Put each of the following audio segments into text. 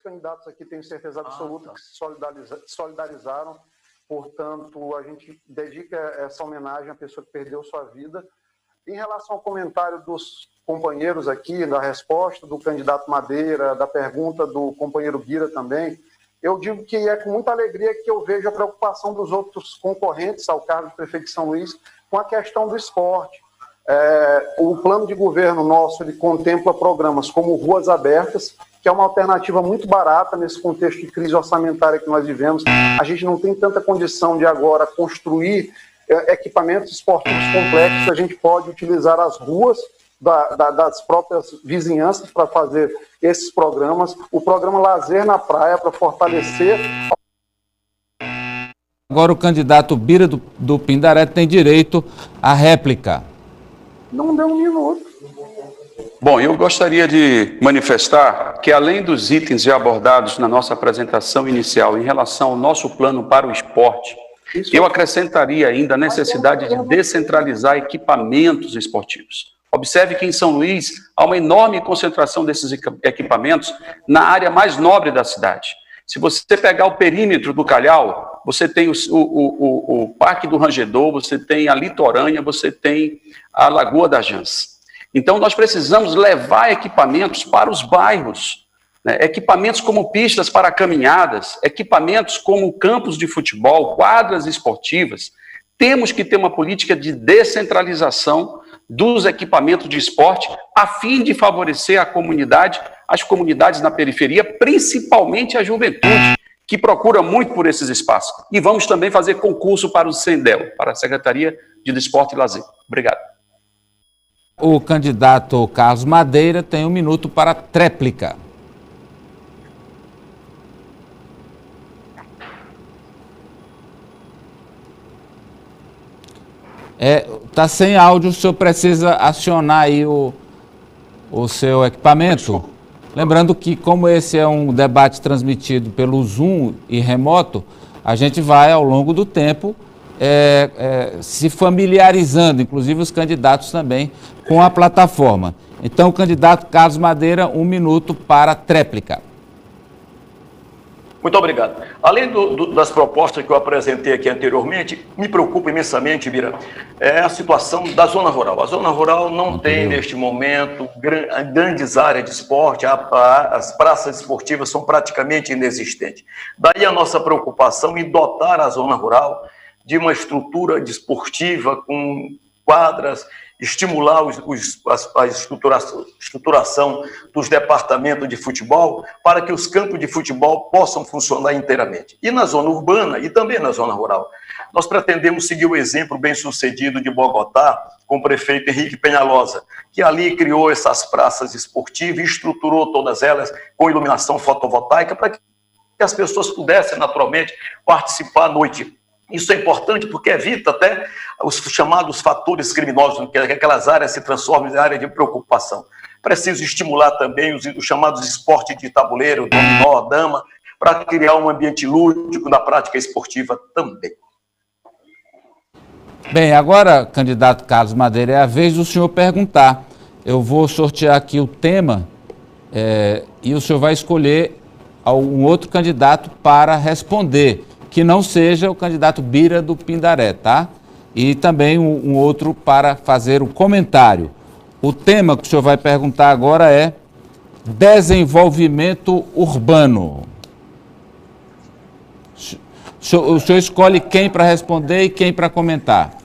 candidatos aqui, tenho certeza absoluta, que se solidarizaram. Portanto, a gente dedica essa homenagem à pessoa que perdeu sua vida. Em relação ao comentário dos companheiros aqui, da resposta do candidato Madeira, da pergunta do companheiro Bira também, eu digo que é com muita alegria que eu vejo a preocupação dos outros concorrentes ao cargo de prefeito de São Luís com a questão do esporte. O plano de governo nosso, ele contempla programas como Ruas Abertas, que é uma alternativa muito barata nesse contexto de crise orçamentária que nós vivemos. A gente não tem tanta condição de agora construir equipamentos esportivos complexos, a gente pode utilizar as ruas das próprias vizinhanças para fazer esses programas. O programa Lazer na Praia para fortalecer. Agora o candidato Bira do Pindaré tem direito à réplica. Não deu um minuto. Bom, eu gostaria de manifestar que, além dos itens já abordados na nossa apresentação inicial em relação ao nosso plano para o esporte, eu acrescentaria ainda a necessidade de descentralizar equipamentos esportivos. Observe que em São Luís há uma enorme concentração desses equipamentos na área mais nobre da cidade. Se você pegar o perímetro do Calhau, você tem o Parque do Rangedor, você tem a Litorânea, você tem a Lagoa da Jans. Então, nós precisamos levar equipamentos para os bairros, né? Equipamentos como pistas para caminhadas, equipamentos como campos de futebol, quadras esportivas. Temos que ter uma política de descentralização dos equipamentos de esporte, a fim de favorecer a comunidade, as comunidades na periferia, principalmente a juventude, que procura muito por esses espaços. E vamos também fazer concurso para o SENDEL, para a Secretaria de Desporto e Lazer. Obrigado. O candidato Carlos Madeira tem 1 minuto para tréplica. Tá sem áudio, o senhor precisa acionar aí o seu equipamento. Lembrando que, como esse é um debate transmitido pelo Zoom e remoto, a gente vai, ao longo do tempo, se familiarizando, inclusive os candidatos também, com a plataforma. Então, o candidato Carlos Madeira, 1 minuto para tréplica. Muito obrigado. Além das propostas que eu apresentei aqui anteriormente, me preocupa imensamente, Bira, a situação da zona rural. A zona rural não tem, neste momento, grandes áreas de esporte, as praças esportivas são praticamente inexistentes. Daí a nossa preocupação em dotar a zona rural de uma estrutura desportiva com quadras, estimular a estruturação dos departamentos de futebol para que os campos de futebol possam funcionar inteiramente. E na zona urbana e também na zona rural. Nós pretendemos seguir o exemplo bem-sucedido de Bogotá, com o prefeito Henrique Peñalosa, que ali criou essas praças esportivas e estruturou todas elas com iluminação fotovoltaica para que as pessoas pudessem naturalmente participar à noite. Isso é importante porque evita até os chamados fatores criminosos, que aquelas áreas se transformam em área de preocupação. Preciso estimular também os chamados esportes de tabuleiro, dominó, dama, para criar um ambiente lúdico na prática esportiva também. Bem, agora, candidato Carlos Madeira, é a vez do senhor perguntar. Eu vou sortear aqui o tema e o senhor vai escolher um outro candidato para responder, que não seja o candidato Bira do Pindaré, tá? E também um outro para fazer o comentário. O tema que o senhor vai perguntar agora é desenvolvimento urbano. O senhor escolhe quem para responder e quem para comentar.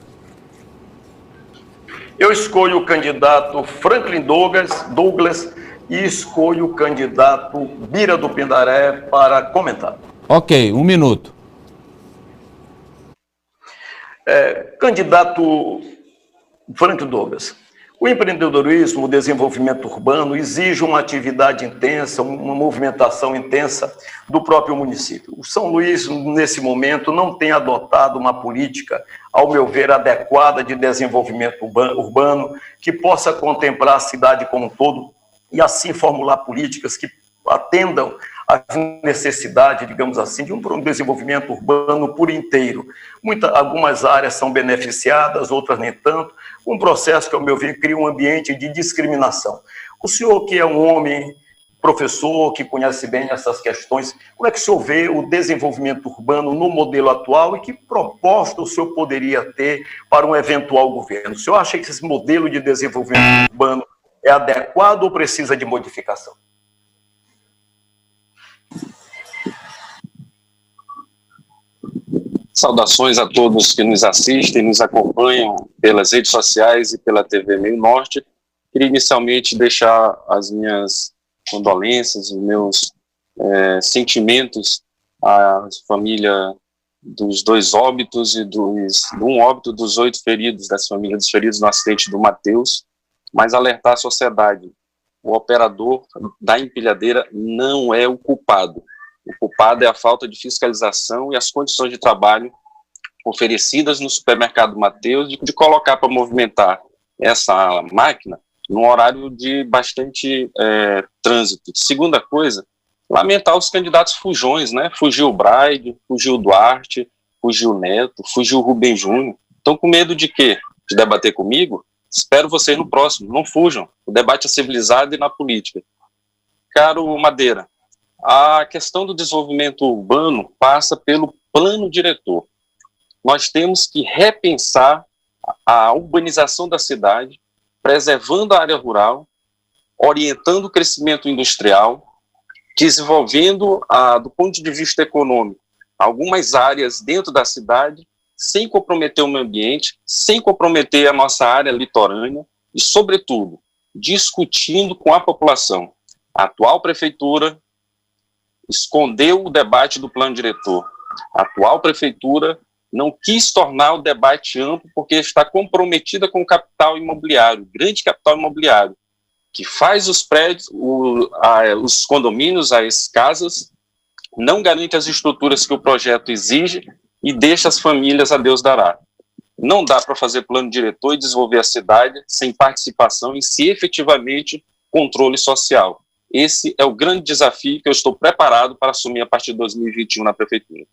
Eu escolho o candidato Franklin Douglas e escolho o candidato Bira do Pindaré para comentar. Ok, 1 minuto. Candidato Franklin Douglas, o empreendedorismo, o desenvolvimento urbano exige uma atividade intensa, uma movimentação intensa do próprio município. O São Luís, nesse momento, não tem adotado uma política, ao meu ver, adequada de desenvolvimento urbano, que possa contemplar a cidade como um todo e assim formular políticas que atendam a necessidade, digamos assim, de um desenvolvimento urbano por inteiro. Algumas áreas são beneficiadas, outras nem tanto, um processo que, ao meu ver, cria um ambiente de discriminação. O senhor, que é um homem professor que conhece bem essas questões, como é que o senhor vê o desenvolvimento urbano no modelo atual e que proposta o senhor poderia ter para um eventual governo? O senhor acha que esse modelo de desenvolvimento urbano é adequado ou precisa de modificação? Saudações a todos que nos assistem, nos acompanham pelas redes sociais e pela TV Meio Norte. Queria inicialmente deixar as minhas condolências, os meus sentimentos à família dos 2 óbitos e de um óbito dos 8 feridos, das famílias dos feridos no acidente do Mateus, mas alertar a sociedade. O operador da empilhadeira não é o culpado. O culpado é a falta de fiscalização e as condições de trabalho oferecidas no supermercado Mateus de colocar para movimentar essa máquina num horário de bastante trânsito. Segunda coisa, lamentar os candidatos fujões, né? Fugiu o Braide, fugiu o Duarte, fugiu o Neto, fugiu o Rubem Júnior. Estão com medo de quê? De debater comigo? Espero vocês no próximo, não fujam. O debate é civilizado e na política. Caro Madeira, a questão do desenvolvimento urbano passa pelo plano diretor. Nós temos que repensar a urbanização da cidade, preservando a área rural, orientando o crescimento industrial, desenvolvendo, do ponto de vista econômico, algumas áreas dentro da cidade, sem comprometer o meio ambiente, sem comprometer a nossa área litorânea e, sobretudo, discutindo com a população. A atual prefeitura escondeu o debate do plano diretor. A atual prefeitura não quis tornar o debate amplo porque está comprometida com o capital imobiliário, o grande capital imobiliário, que faz os prédios, os condomínios, as casas, não garante as estruturas que o projeto exige e deixa as famílias a Deus dará. Não dá para fazer plano diretor e desenvolver a cidade sem participação e sem efetivamente controle social. Esse é o grande desafio que eu estou preparado para assumir a partir de 2021 na prefeitura.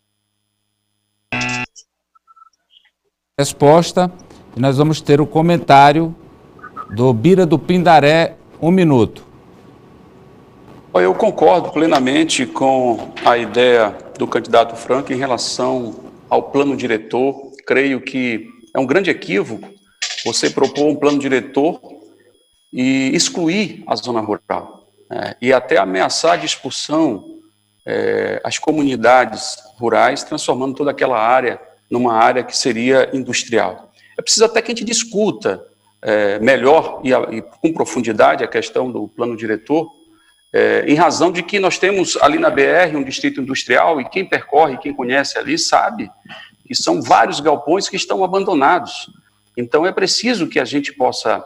Resposta, e nós vamos ter o comentário do Bira do Pindaré, 1 minuto. Eu concordo plenamente com a ideia do candidato Franco em relação ao plano diretor. Creio que é um grande equívoco você propor um plano diretor e excluir a zona rural, e até ameaçar de expulsão as comunidades rurais, transformando toda aquela área numa área que seria industrial. É preciso até que a gente discuta melhor e com profundidade a questão do plano diretor, em razão de que nós temos ali na BR um distrito industrial, e quem percorre, quem conhece ali, sabe que são vários galpões que estão abandonados. Então é preciso que a gente possa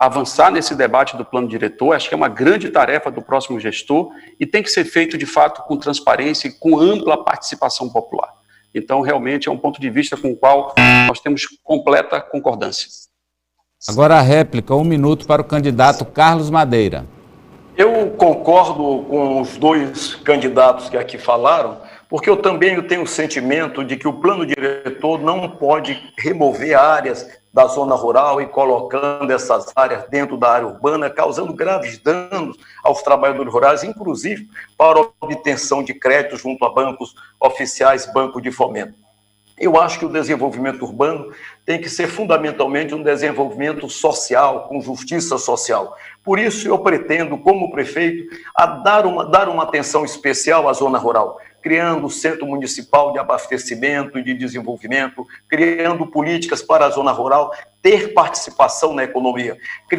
avançar nesse debate do plano diretor. Acho que é uma grande tarefa do próximo gestor e tem que ser feito, de fato, com transparência e com ampla participação popular. Então, realmente, é um ponto de vista com o qual nós temos completa concordância. Agora a réplica, 1 minuto para o candidato Carlos Madeira. Eu concordo com os 2 candidatos que aqui falaram, porque eu também tenho o sentimento de que o plano diretor não pode remover áreas da zona rural e colocando essas áreas dentro da área urbana, causando graves danos aos trabalhadores rurais, inclusive para obtenção de créditos junto a bancos oficiais, banco de fomento. Eu acho que o desenvolvimento urbano tem que ser fundamentalmente um desenvolvimento social, com justiça social. Por isso eu pretendo, como prefeito, dar uma atenção especial à zona rural, criando o Centro Municipal de Abastecimento e de Desenvolvimento, criando políticas para a zona rural ter participação na economia,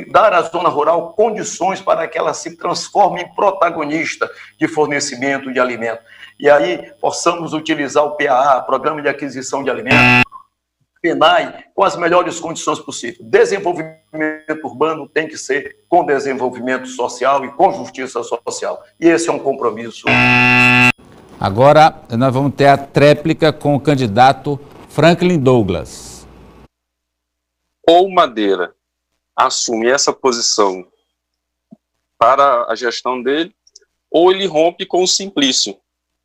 dar à zona rural condições para que ela se transforme em protagonista de fornecimento de alimento. E aí possamos utilizar o PAA, Programa de Aquisição de Alimentos, PENAI, com as melhores condições possíveis. Desenvolvimento urbano tem que ser com desenvolvimento social e com justiça social. E esse é um compromisso. Agora nós vamos ter a tréplica com o candidato Franklin Douglas. Ou Madeira assume essa posição para a gestão dele, ou ele rompe com o Simplício.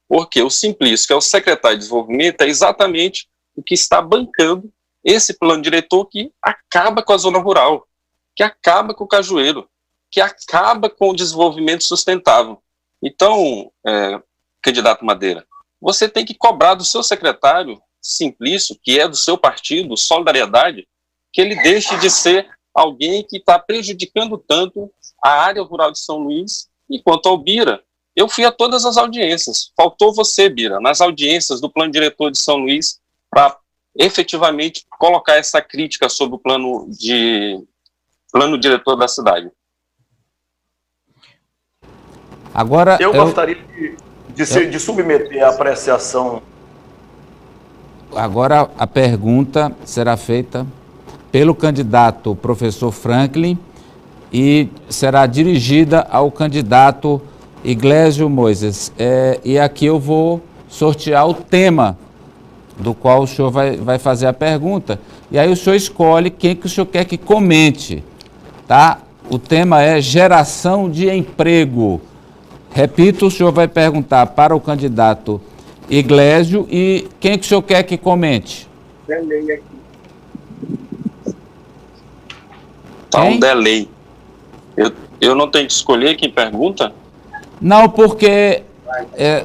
Porque o Simplício, que é o secretário de Desenvolvimento, é exatamente o que está bancando esse plano diretor que acaba com a zona rural, que acaba com o cajueiro, que acaba com o desenvolvimento sustentável. Então, candidato Madeira, você tem que cobrar do seu secretário, Simplício, que é do seu partido, Solidariedade, que ele deixe de ser alguém que está prejudicando tanto a área rural de São Luís. E quanto ao Bira, eu fui a todas as audiências. Faltou você, Bira, nas audiências do plano diretor de São Luís, para efetivamente colocar essa crítica sobre o plano diretor da cidade. Agora, eu gostaria de submeter a apreciação. Agora a pergunta será feita pelo candidato professor Franklin e será dirigida ao candidato Iglesio Moisés. E aqui eu vou sortear o tema do qual o senhor vai fazer a pergunta. E aí o senhor escolhe quem que o senhor quer que comente, tá? O tema é geração de emprego. Repito, o senhor vai perguntar para o candidato Iglesio e quem que o senhor quer que comente? Delay aqui. Tá um delay. Eu não tenho que escolher quem pergunta? Não, porque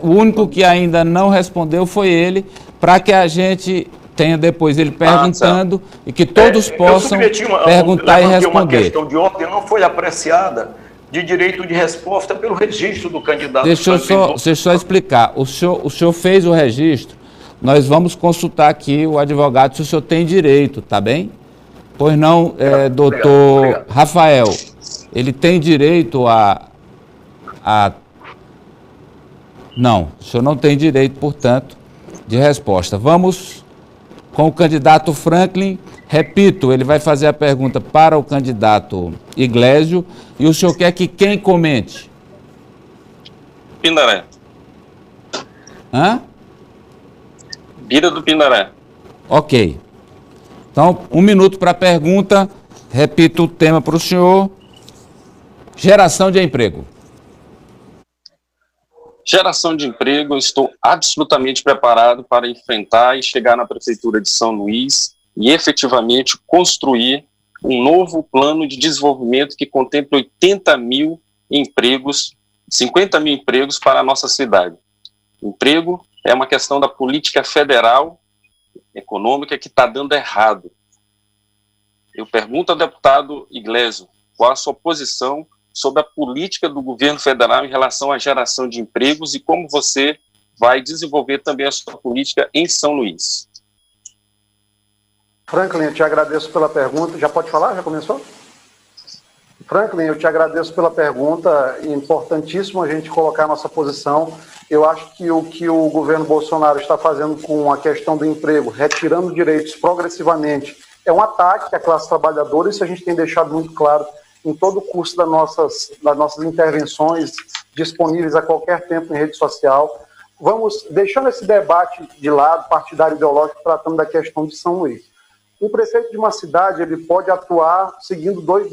o único que ainda não respondeu foi ele, para que a gente tenha depois ele perguntando e que todos possam perguntar e responder. Uma questão de ordem não foi apreciada de direito de resposta pelo registro do candidato. Deixa eu só explicar. O senhor fez o registro, nós vamos consultar aqui o advogado se o senhor tem direito, tá bem? Pois não, doutor obrigado. Rafael, ele tem direito a... Não, o senhor não tem direito, portanto, de resposta. Vamos com o candidato Franklin. Repito, ele vai fazer a pergunta para o candidato Iglesio e o senhor quer que quem comente? Pindaré. Hã? Bira do Pindaré. Ok. Então, 1 minuto para a pergunta. Repito o tema para o senhor. Geração de emprego. Geração de emprego, eu estou absolutamente preparado para enfrentar e chegar na Prefeitura de São Luís e efetivamente construir um novo plano de desenvolvimento que contemple 80 mil empregos, 50 mil empregos para a nossa cidade. Emprego é uma questão da política federal econômica que está dando errado. Eu pergunto ao deputado Iglesio qual a sua posição sobre a política do governo federal em relação à geração de empregos e como você vai desenvolver também a sua política em São Luís. Franklin, eu te agradeço pela pergunta. Já pode falar? Já começou? Franklin, eu te agradeço pela pergunta. É importantíssimo a gente colocar a nossa posição. Eu acho que o que o governo Bolsonaro está fazendo com a questão do emprego, retirando direitos progressivamente, é um ataque à classe trabalhadora. Isso a gente tem deixado muito claro em todo o curso das nossas intervenções disponíveis a qualquer tempo em rede social. Vamos deixando esse debate de lado, partidário ideológico, tratando da questão de São Luís. O prefeito de uma cidade ele pode atuar seguindo dois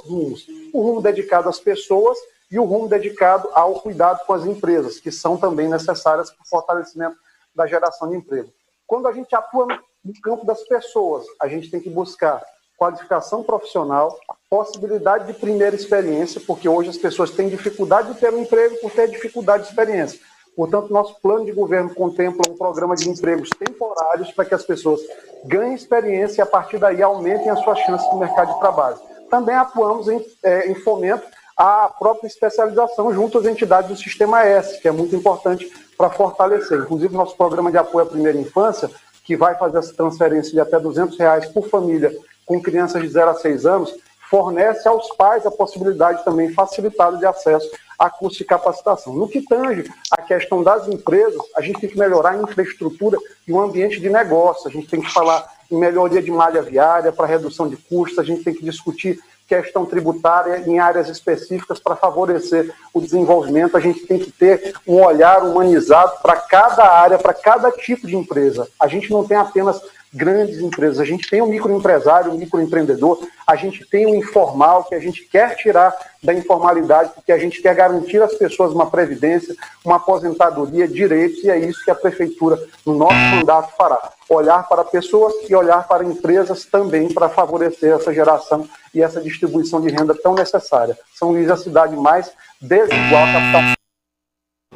rumos. O rumo dedicado às pessoas e o rumo dedicado ao cuidado com as empresas, que são também necessárias para o fortalecimento da geração de emprego. Quando a gente atua no campo das pessoas, a gente tem que buscar qualificação profissional, possibilidade de primeira experiência, porque hoje as pessoas têm dificuldade de ter um emprego por ter dificuldade de experiência. Portanto, nosso plano de governo contempla um programa de empregos temporários para que as pessoas ganhem experiência e, a partir daí, aumentem as suas chances no mercado de trabalho. Também atuamos em fomento à própria especialização junto às entidades do Sistema S, que é muito importante para fortalecer. Inclusive, nosso programa de apoio à primeira infância, que vai fazer essa transferência de até R$200 por família com crianças de 0 a 6 anos, fornece aos pais a possibilidade também facilitada de acesso a curso de capacitação. No que tange a questão das empresas, a gente tem que melhorar a infraestrutura e o ambiente de negócio, a gente tem que falar em melhoria de malha viária para redução de custos, a gente tem que discutir questão tributária em áreas específicas para favorecer o desenvolvimento, a gente tem que ter um olhar humanizado para cada área, para cada tipo de empresa. A gente não tem apenas grandes empresas. A gente tem o microempresário, o microempreendedor, a gente tem o informal, que a gente quer tirar da informalidade, porque a gente quer garantir às pessoas uma previdência, uma aposentadoria, direitos, e é isso que a Prefeitura, no nosso mandato, fará. Olhar para pessoas e olhar para empresas também para favorecer essa geração e essa distribuição de renda tão necessária. São Luís é a cidade mais desigual capital.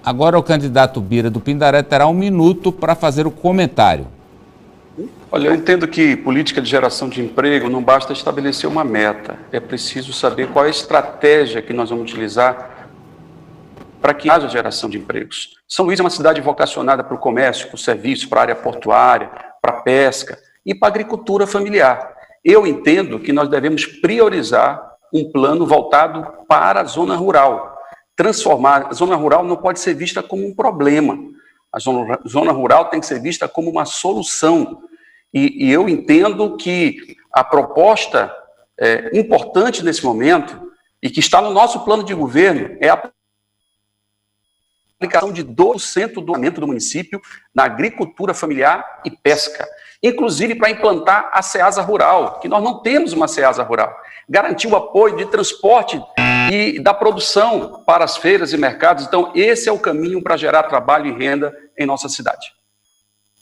Agora o candidato Bira do Pindaré terá 1 minuto para fazer o comentário. Olha, eu entendo que política de geração de emprego não basta estabelecer uma meta, é preciso saber qual é a estratégia que nós vamos utilizar para que haja geração de empregos. São Luís é uma cidade vocacionada para o comércio, para o serviço, para a área portuária, para a pesca e para a agricultura familiar. Eu entendo que nós devemos priorizar um plano voltado para a zona rural. Transformar a zona rural não pode ser vista como um problema. A zona rural tem que ser vista como uma solução. E eu entendo que a proposta importante nesse momento, e que está no nosso plano de governo, é a aplicação de 2% do orçamento do município na agricultura familiar e pesca, inclusive para implantar a Ceasa Rural, que nós não temos uma Ceasa Rural. Garantir o apoio de transporte e da produção para as feiras e mercados. Então, esse é o caminho para gerar trabalho e renda em nossa cidade.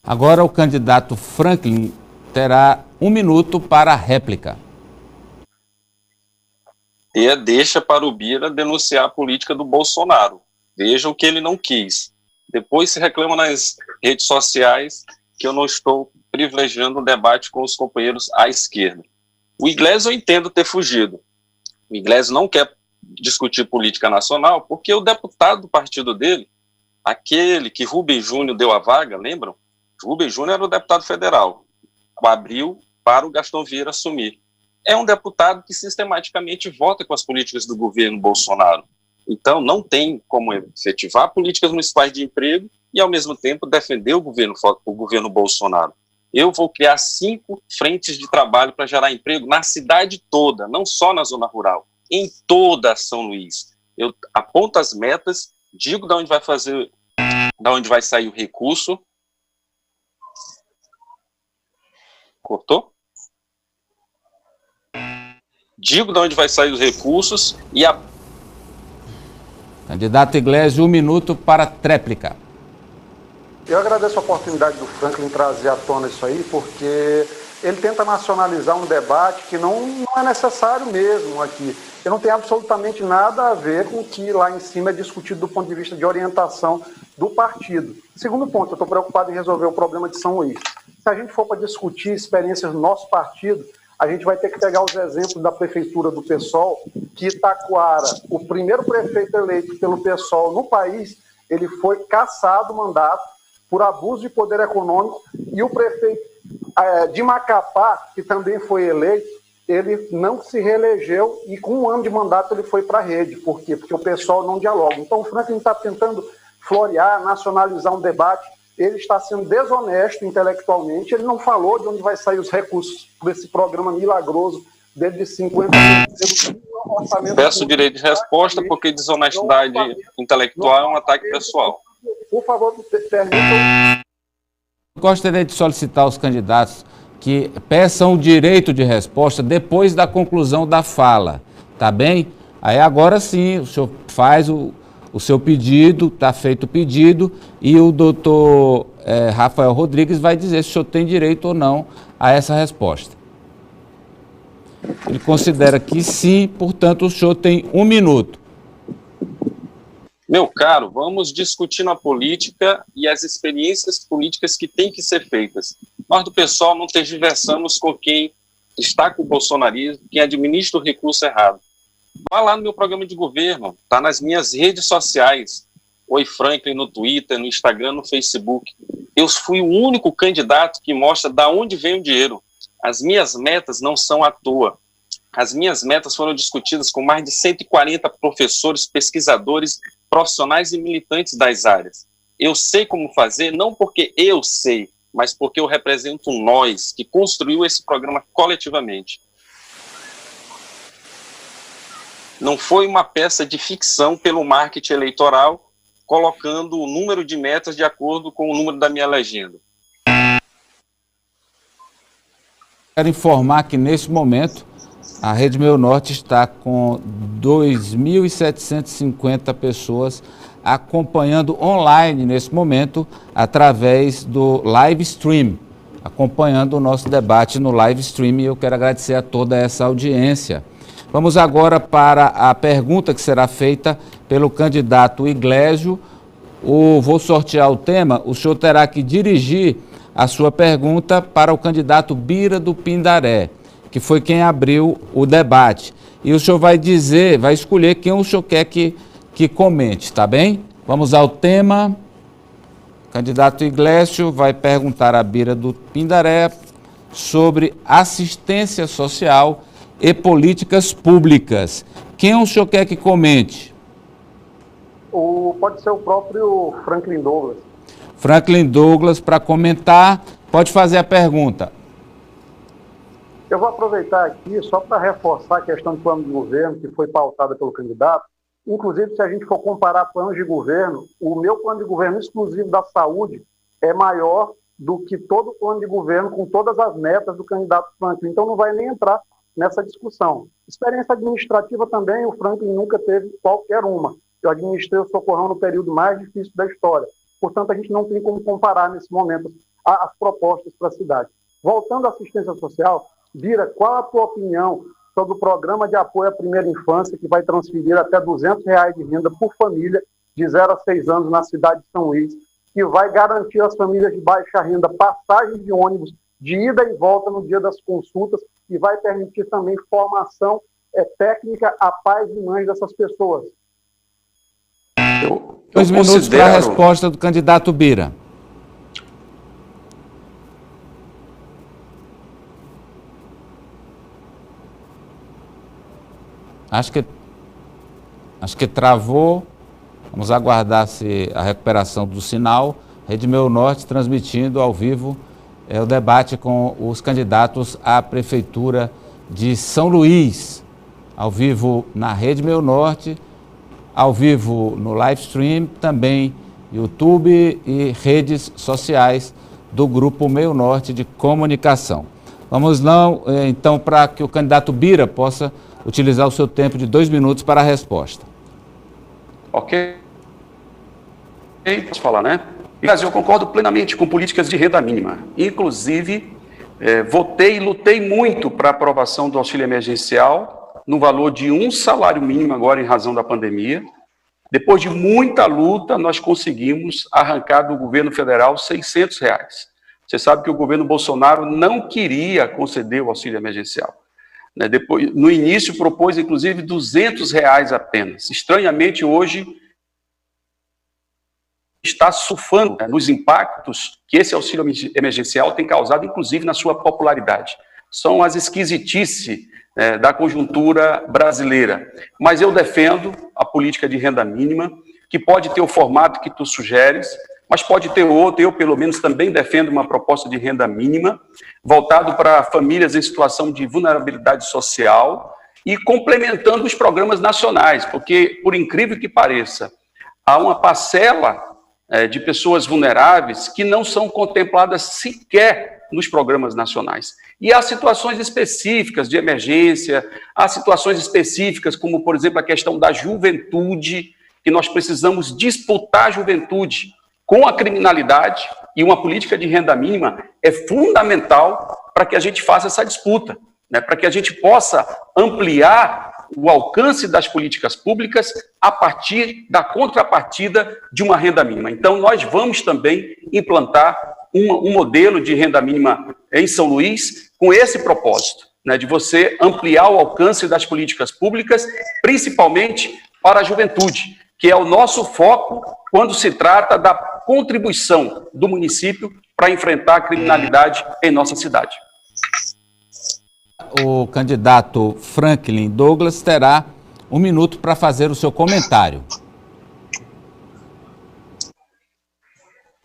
Agora o candidato Franklin terá 1 minuto para a réplica. E deixa para o Bira denunciar a política do Bolsonaro. Veja o que ele não quis. Depois se reclama nas redes sociais que eu não estou privilegiando o debate com os companheiros à esquerda. O Iglesias eu entendo ter fugido. O Iglesias não quer discutir política nacional porque o deputado do partido dele, aquele que Rubem Júnior deu a vaga, lembram? Rubem Júnior era o deputado federal, abriu para o Gastão Vieira assumir. É um deputado que sistematicamente vota com as políticas do governo Bolsonaro. Então, não tem como efetivar políticas municipais de emprego e, ao mesmo tempo, defender o governo Bolsonaro. Eu vou criar 5 frentes de trabalho para gerar emprego na cidade toda, não só na zona rural, em toda São Luís. Eu aponto as metas, digo de onde vai sair o recurso. Cortou? Digo de onde vai sair os recursos e a... Candidato Iglesias, 1 minuto para a tréplica. Eu agradeço a oportunidade do Franklin trazer à tona isso aí, porque ele tenta nacionalizar um debate que não é necessário mesmo aqui. Que não tem absolutamente nada a ver com o que lá em cima é discutido do ponto de vista de orientação do partido. Segundo ponto, eu estou preocupado em resolver o problema de São Luís. Se a gente for para discutir experiências do nosso partido, a gente vai ter que pegar os exemplos da prefeitura do PSOL, que Itacoara, o primeiro prefeito eleito pelo PSOL no país, ele foi cassado o mandato por abuso de poder econômico, e o prefeito de Macapá, que também foi eleito, ele não se reelegeu e com 1 ano de mandato ele foi para a rede. Por quê? Porque o PSOL não dialoga. Então o Franklin está tentando florear, nacionalizar um debate. Ele está sendo desonesto intelectualmente, ele não falou de onde vai sair os recursos por esse programa milagroso dele de 50 mil. Peço o direito de resposta, porque desonestidade intelectual é um ataque pessoal. Por favor, permita. Gostaria de solicitar aos candidatos que peçam o direito de resposta depois da conclusão da fala, tá bem? Aí agora sim, o senhor faz o seu pedido, está feito o pedido, e o doutor Rafael Rodrigues vai dizer se o senhor tem direito ou não a essa resposta. Ele considera que sim, portanto o senhor tem 1 minuto. Meu caro, vamos discutir na política e as experiências políticas que têm que ser feitas. Nós do PSOL não tergiversamos com quem está com o bolsonarismo, quem administra o recurso errado. Vá lá no meu programa de governo, está nas minhas redes sociais. Oi Franklin, no Twitter, no Instagram, no Facebook. Eu fui o único candidato que mostra de onde vem o dinheiro. As minhas metas não são à toa. As minhas metas foram discutidas com mais de 140 professores, pesquisadores, profissionais e militantes das áreas. Eu sei como fazer, não porque eu sei, mas porque eu represento um nós que construiu esse programa coletivamente. Não foi uma peça de ficção pelo marketing eleitoral, colocando o número de metas de acordo com o número da minha legenda. Quero informar que, nesse momento, a Rede Meu Norte está com 2.750 pessoas acompanhando online, nesse momento, através do live stream, acompanhando o nosso debate no live stream, e eu quero agradecer a toda essa audiência. Vamos agora para a pergunta que será feita pelo candidato Iglesio. Vou sortear o tema, o senhor terá que dirigir a sua pergunta para o candidato Bira do Pindaré, que foi quem abriu o debate. E o senhor vai escolher quem o senhor quer que comente, tá bem? Vamos ao tema. O candidato Iglesio vai perguntar a Bira do Pindaré sobre assistência social e políticas públicas. Quem o senhor quer que comente? Pode ser o próprio Franklin Douglas. Franklin Douglas, para comentar, pode fazer a pergunta. Eu vou aproveitar aqui só para reforçar a questão do plano de governo que foi pautada pelo candidato. Inclusive, se a gente for comparar planos de governo, o meu plano de governo exclusivo da saúde é maior do que todo o plano de governo com todas as metas do candidato Franklin. Então, não vai nem entrar nessa discussão. Experiência administrativa também, o Franklin nunca teve qualquer uma. Eu administrei o Socorrão no período mais difícil da história. Portanto, a gente não tem como comparar nesse momento as propostas para a cidade. Voltando à assistência social, Bira, qual a tua opinião sobre o programa de apoio à primeira infância que vai transferir até R$200 de renda por família de 0 a 6 anos na cidade de São Luís, que vai garantir às famílias de baixa renda passagens de ônibus de ida e volta no dia das consultas e vai permitir também formação técnica a pais e mães dessas pessoas? 2 minutos para a resposta do candidato Bira. Acho que travou. Vamos aguardar a recuperação do sinal. Rede Meu Norte transmitindo ao vivo o debate com os candidatos à Prefeitura de São Luís. Ao vivo na Rede Meu Norte, ao vivo no live stream, também YouTube e redes sociais do Grupo Meu Norte de Comunicação. Vamos então para que o candidato Bira possa utilizar o seu tempo de 2 minutos para a resposta. Ok. Posso falar, né? Mas eu concordo plenamente com políticas de renda mínima. Inclusive, votei e lutei muito para a aprovação do auxílio emergencial no valor de 1 salário mínimo agora em razão da pandemia. Depois de muita luta, nós conseguimos arrancar do governo federal R$600. Você sabe que o governo Bolsonaro não queria conceder o auxílio emergencial. Depois, no início, propôs, inclusive, R$200 apenas. Estranhamente, hoje, está surfando nos impactos que esse auxílio emergencial tem causado, inclusive, na sua popularidade. São as esquisitices da conjuntura brasileira. Mas eu defendo a política de renda mínima, que pode ter o formato que tu sugeres, mas pode ter outro. Eu, pelo menos, também defendo uma proposta de renda mínima, voltado para famílias em situação de vulnerabilidade social e complementando os programas nacionais, porque, por incrível que pareça, há uma parcela de pessoas vulneráveis que não são contempladas sequer nos programas nacionais. E há situações específicas de emergência, há situações específicas como, por exemplo, a questão da juventude, que nós precisamos disputar a juventude com a criminalidade, e uma política de renda mínima é fundamental para que a gente faça essa disputa, para que a gente possa ampliar o alcance das políticas públicas a partir da contrapartida de uma renda mínima. Então, nós vamos também implantar um modelo de renda mínima em São Luís com esse propósito, de você ampliar o alcance das políticas públicas, principalmente para a juventude, que é o nosso foco quando se trata da contribuição do município para enfrentar a criminalidade em nossa cidade. O candidato Franklin Douglas terá 1 minuto para fazer o seu comentário.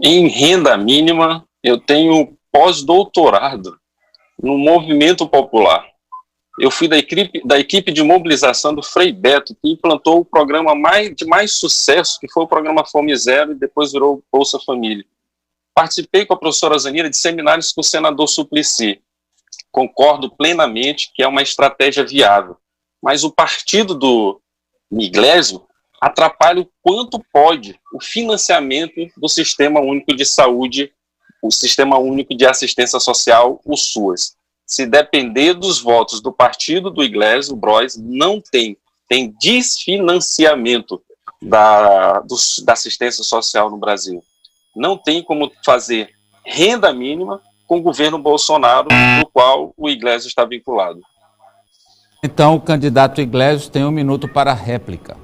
Em renda mínima, eu tenho pós-doutorado no movimento popular. Eu fui da equipe de mobilização do Frei Beto, que implantou o programa de mais sucesso, que foi o programa Fome Zero, e depois virou Bolsa Família. Participei com a professora Zanira de seminários com o senador Suplicy. concordo plenamente que é uma estratégia viável. Mas o partido do Iglesias atrapalha o quanto pode o financiamento do Sistema Único de Saúde, o Sistema Único de Assistência Social, o SUAS. Se depender dos votos do partido do Iglesias, o Brois não tem desfinanciamento da assistência social no Brasil. Não tem como fazer renda mínima com o governo Bolsonaro, do qual o Iglesias está vinculado. Então, o candidato Iglesias tem 1 minuto para a réplica.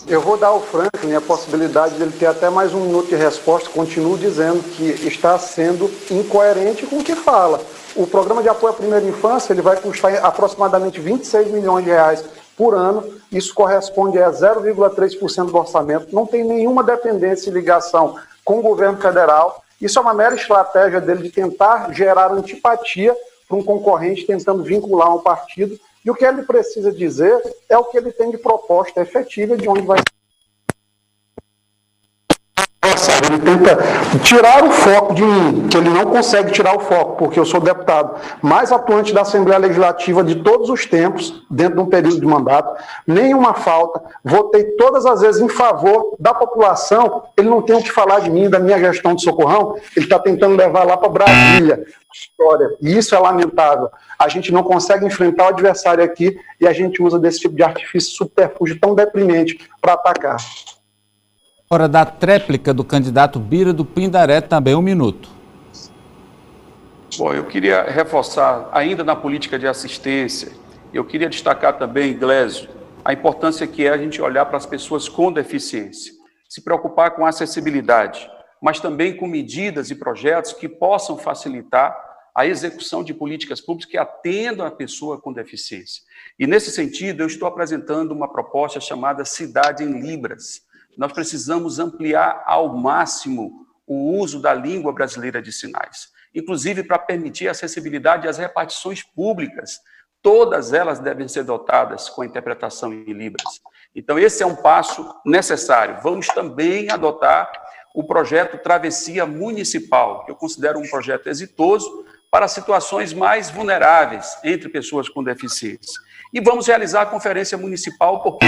Eu vou dar ao Franklin a possibilidade dele ter até mais 1 minuto de resposta. Continuo dizendo que está sendo incoerente com o que fala. O programa de apoio à primeira infância ele vai custar aproximadamente 26 milhões de reais por ano. Isso corresponde a 0,3% do orçamento. Não tem nenhuma dependência e ligação com o governo federal. Isso é uma mera estratégia dele de tentar gerar antipatia para um concorrente, tentando vincular um partido. E o que ele precisa dizer é o que ele tem de proposta efetiva de onde vai ser. Ele tenta tirar o foco de mim, que ele não consegue tirar o foco, porque eu sou o deputado mais atuante da Assembleia Legislativa de todos os tempos, dentro de um período de mandato, nenhuma falta, votei todas as vezes em favor da população, ele não tem o que falar de mim, da minha gestão de Socorrão, ele está tentando levar lá para Brasília, história, e isso é lamentável. A gente não consegue enfrentar o adversário aqui e a gente usa desse tipo de artifício subterfúgio tão deprimente para atacar. Hora da tréplica do candidato Bira do Pindaré, também 1 minuto. Bom, eu queria reforçar, ainda na política de assistência, eu queria destacar também, Iglesias, a importância que é a gente olhar para as pessoas com deficiência, se preocupar com a acessibilidade, mas também com medidas e projetos que possam facilitar a execução de políticas públicas que atendam a pessoa com deficiência. E, nesse sentido, eu estou apresentando uma proposta chamada Cidade em Libras. Nós precisamos ampliar ao máximo o uso da língua brasileira de sinais, inclusive para permitir a acessibilidade às repartições públicas. Todas elas devem ser dotadas com a interpretação em Libras. Então, esse é um passo necessário. Vamos também adotar o projeto Travessia Municipal, que eu considero um projeto exitoso para situações mais vulneráveis entre pessoas com deficiência. E vamos realizar a conferência municipal, porque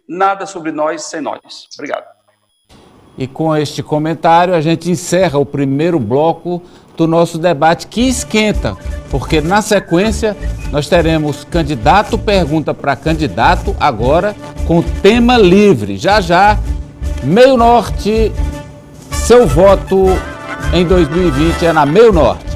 nada sobre nós sem nós. Obrigado. E com este comentário, a gente encerra o primeiro bloco do nosso debate, que esquenta, porque na sequência nós teremos candidato pergunta para candidato, agora com tema livre. Já já, Meio Norte, seu voto em 2020 é na Meio Norte.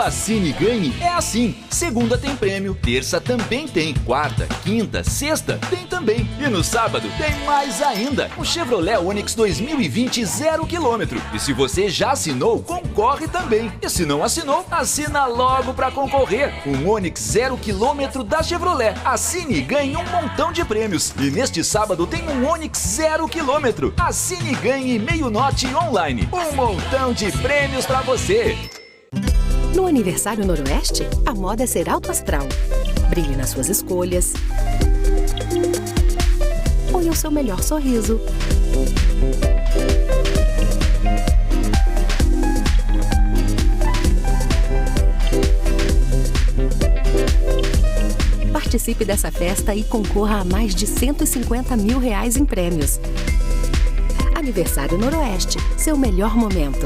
Assine e ganhe é assim. Segunda tem prêmio, terça também tem, quarta, quinta, sexta tem também. E no sábado tem mais ainda. Um Chevrolet Onix 2020 0 km. E se você já assinou, concorre também. E se não assinou, assina logo para concorrer. Um Onix 0 km da Chevrolet. Assine e ganhe um montão de prêmios. E neste sábado tem um Onix 0 km. Assine e ganhe Meio Norte online. Um montão de prêmios para você. No aniversário Noroeste, a moda é ser alto astral. Brilhe nas suas escolhas. Ponha o seu melhor sorriso. Participe dessa festa e concorra a mais de R$150 mil em prêmios. Aniversário Noroeste, seu melhor momento.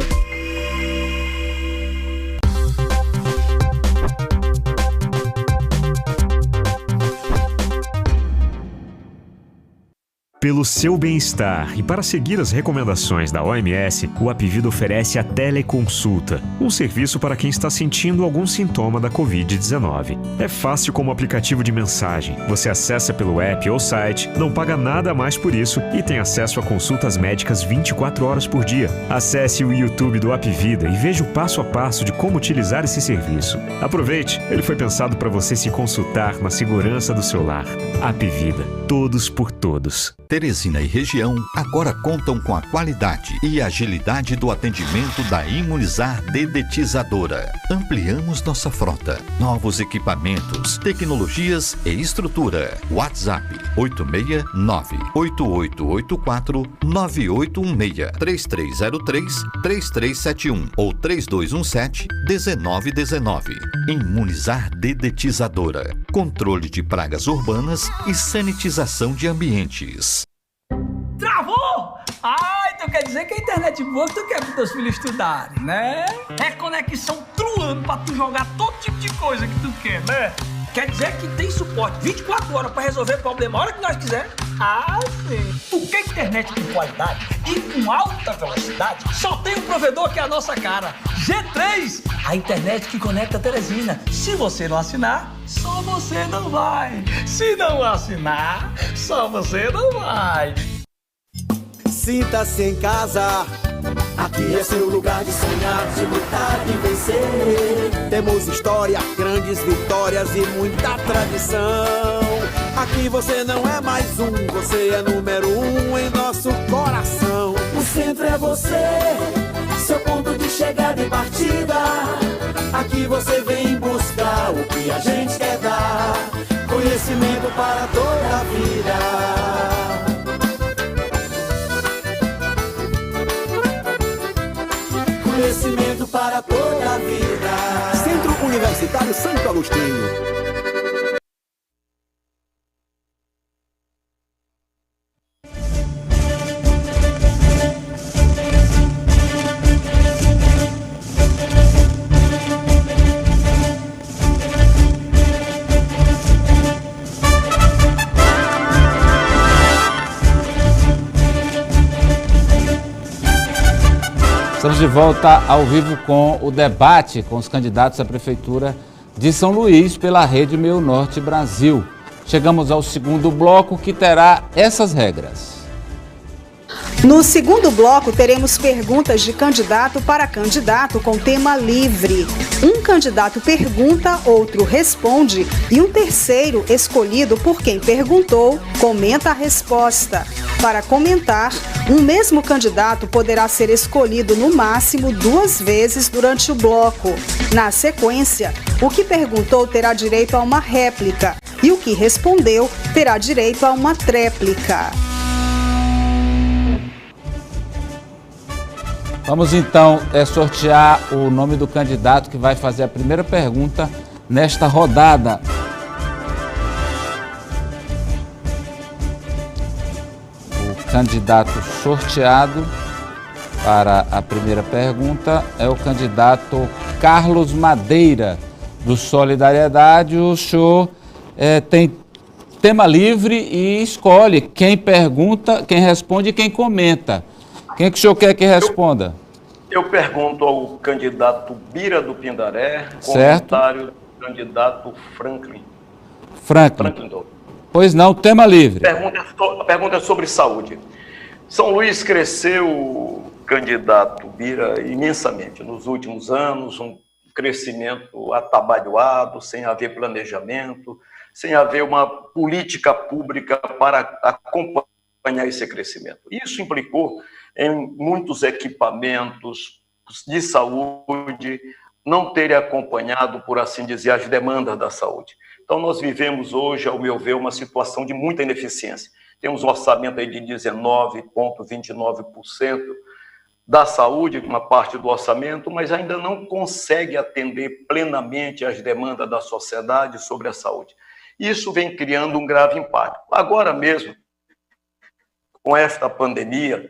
Pelo seu bem-estar e para seguir as recomendações da OMS, o Apvida oferece a teleconsulta, um serviço para quem está sentindo algum sintoma da Covid-19. É fácil como aplicativo de mensagem. Você acessa pelo app ou site, não paga nada a mais por isso e tem acesso a consultas médicas 24 horas por dia. Acesse o YouTube do Apvida e veja o passo a passo de como utilizar esse serviço. Aproveite, ele foi pensado para você se consultar na segurança do seu lar. Apvida, todos por todos. Teresina e região agora contam com a qualidade e agilidade do atendimento da Imunizar Dedetizadora. Ampliamos nossa frota, novos equipamentos, tecnologias e estrutura. WhatsApp 869-8884-9816, 3303-3371 ou 3217-1919. Imunizar Dedetizadora. Controle de pragas urbanas e sanitização de ambientes. Travou! Ai, tu quer dizer que a internet boa que tu quer para teus filhos estudarem, né? É conexão truando pra tu jogar todo tipo de coisa que tu quer, né? Quer dizer que tem suporte 24 horas para resolver o problema a hora que nós quiser? Ah, sim. Porque a internet com qualidade e com alta velocidade só tem um provedor que é a nossa cara. G3, a internet que conecta Teresina. Se você não assinar, só você não vai. Se não assinar, só você não vai. Sinta-se em casa. Aqui é seu lugar de sonhar, de lutar e vencer. Temos história, grandes vitórias e muita tradição. Aqui você não é mais um, você é número 1 em nosso coração. O centro é você, seu ponto de chegada e partida. Aqui você vem buscar o que a gente quer dar. Conhecimento para toda a vida. Conhecimento para toda a vida. Centro Universitário Santo Agostinho. Estamos de volta ao vivo com o debate com os candidatos à Prefeitura de São Luís pela Rede Meio Norte Brasil. Chegamos ao segundo bloco, que terá essas regras. No segundo bloco, teremos perguntas de candidato para candidato com tema livre. Um candidato pergunta, outro responde e um terceiro, escolhido por quem perguntou, comenta a resposta. Para comentar, um mesmo candidato poderá ser escolhido no máximo 2 vezes durante o bloco. Na sequência, o que perguntou terá direito a uma réplica e o que respondeu terá direito a uma tréplica. Vamos então sortear o nome do candidato que vai fazer a primeira pergunta nesta rodada. O candidato sorteado para a primeira pergunta é o candidato Carlos Madeira, do Solidariedade. O senhor tem tema livre e escolhe quem pergunta, quem responde e quem comenta. Quem que o senhor quer que responda? Eu pergunto ao candidato Bira do Pindaré, certo. Comentário do candidato Franklin. Franklin. Pois não, tema livre. A pergunta é sobre saúde. São Luís cresceu, candidato Bira, imensamente nos últimos anos, um crescimento atabalhoado, sem haver planejamento, sem haver uma política pública para acompanhar esse crescimento. Isso implicou em muitos equipamentos de saúde não terem acompanhado, por assim dizer, as demandas da saúde. Então, nós vivemos hoje, ao meu ver, uma situação de muita ineficiência. Temos um orçamento aí de 19,29% da saúde, uma parte do orçamento, mas ainda não consegue atender plenamente as demandas da sociedade sobre a saúde. Isso vem criando um grave impacto. Agora mesmo, com esta pandemia,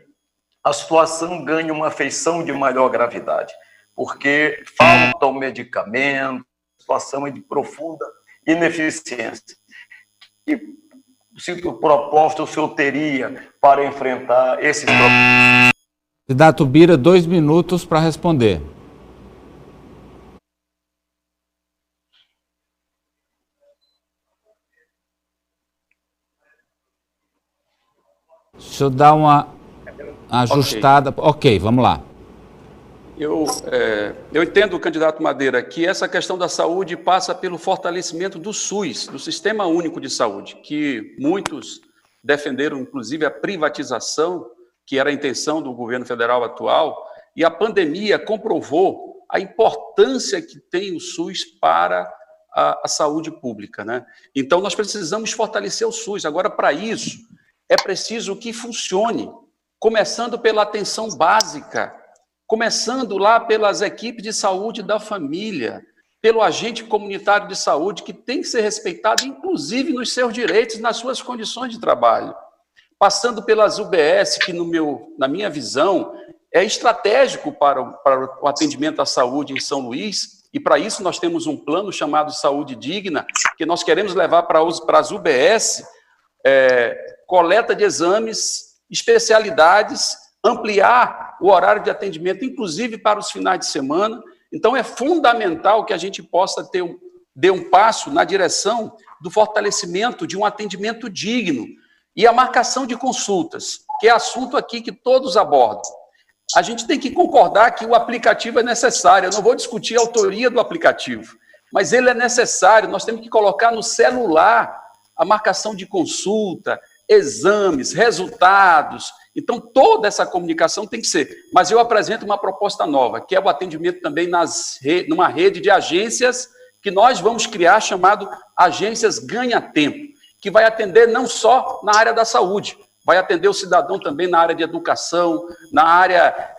a situação ganha uma feição de maior gravidade, porque faltam medicamentos, a situação é de profunda ineficiência. E se proposta o senhor teria para enfrentar esses problemas? Candidato Bira, 2 minutos para responder. Deixa eu dar uma ajustada. Ok, vamos lá. Eu entendo, candidato Madeira, que essa questão da saúde passa pelo fortalecimento do SUS, do Sistema Único de Saúde, que muitos defenderam, inclusive, a privatização, que era a intenção do governo federal atual, e a pandemia comprovou a importância que tem o SUS para a saúde pública, né? Então, nós precisamos fortalecer o SUS. Agora, para isso, é preciso que funcione, começando pela atenção básica, começando lá pelas equipes de saúde da família, pelo agente comunitário de saúde, que tem que ser respeitado, inclusive nos seus direitos, nas suas condições de trabalho. Passando pelas UBS, que na minha visão é estratégico para o atendimento à saúde em São Luís, e para isso nós temos um plano chamado Saúde Digna, que nós queremos levar para as UBS, coleta de exames, especialidades, ampliar o horário de atendimento, inclusive para os finais de semana. Então, é fundamental que a gente possa dê um passo na direção do fortalecimento de um atendimento digno e a marcação de consultas, que é assunto aqui que todos abordam. A gente tem que concordar que o aplicativo é necessário. Eu não vou discutir a autoria do aplicativo, mas ele é necessário. Nós temos que colocar no celular a marcação de consulta, exames, resultados. Então, toda essa comunicação tem que ser. Mas eu apresento uma proposta nova, que é o atendimento também numa rede de agências que nós vamos criar, chamado Agências Ganha-Tempo, que vai atender não só na área da saúde, vai atender o cidadão também na área de educação, na área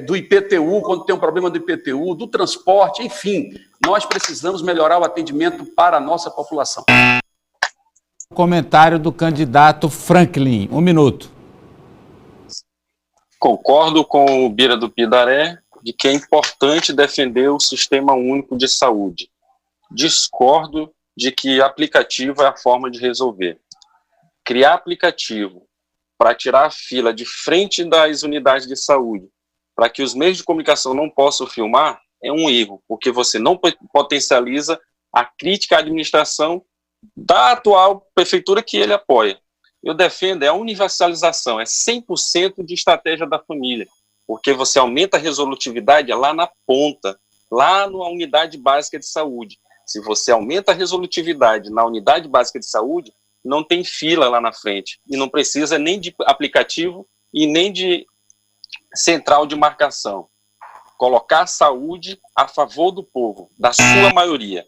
do IPTU, quando tem um problema do IPTU, do transporte, enfim. Nós precisamos melhorar o atendimento para a nossa população. Comentário do candidato Franklin. 1 minuto. Concordo com o Bira do Pindaré de que é importante defender o Sistema Único de Saúde. Discordo de que aplicativo é a forma de resolver. Criar aplicativo para tirar a fila de frente das unidades de saúde, para que os meios de comunicação não possam filmar, é um erro, porque você não potencializa a crítica à administração da atual prefeitura que ele apoia. Eu defendo a universalização, é 100% de estratégia da família, porque você aumenta a resolutividade lá na ponta, lá na unidade básica de saúde. Se você aumenta a resolutividade na unidade básica de saúde, não tem fila lá na frente, e não precisa nem de aplicativo e nem de central de marcação. Colocar a saúde a favor do povo, da sua maioria.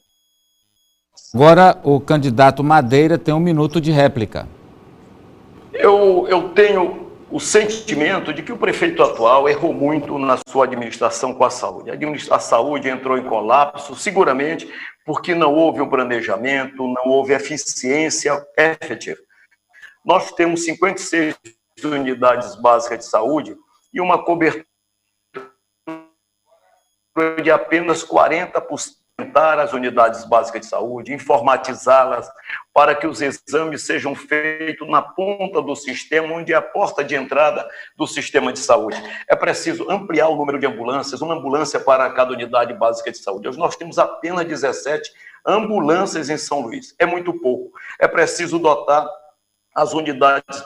Agora o candidato Madeira tem 1 minuto de réplica. Eu tenho o sentimento de que o prefeito atual errou muito na sua administração com a saúde. A saúde entrou em colapso, seguramente porque não houve um planejamento, não houve eficiência efetiva. Nós temos 56 unidades básicas de saúde e uma cobertura de apenas 40%. As unidades básicas de saúde, informatizá-las para que os exames sejam feitos na ponta do sistema, onde é a porta de entrada do sistema de saúde. É preciso ampliar o número de ambulâncias, uma ambulância para cada unidade básica de saúde. Hoje nós temos apenas 17 ambulâncias em São Luís. É muito pouco. É preciso dotar as unidades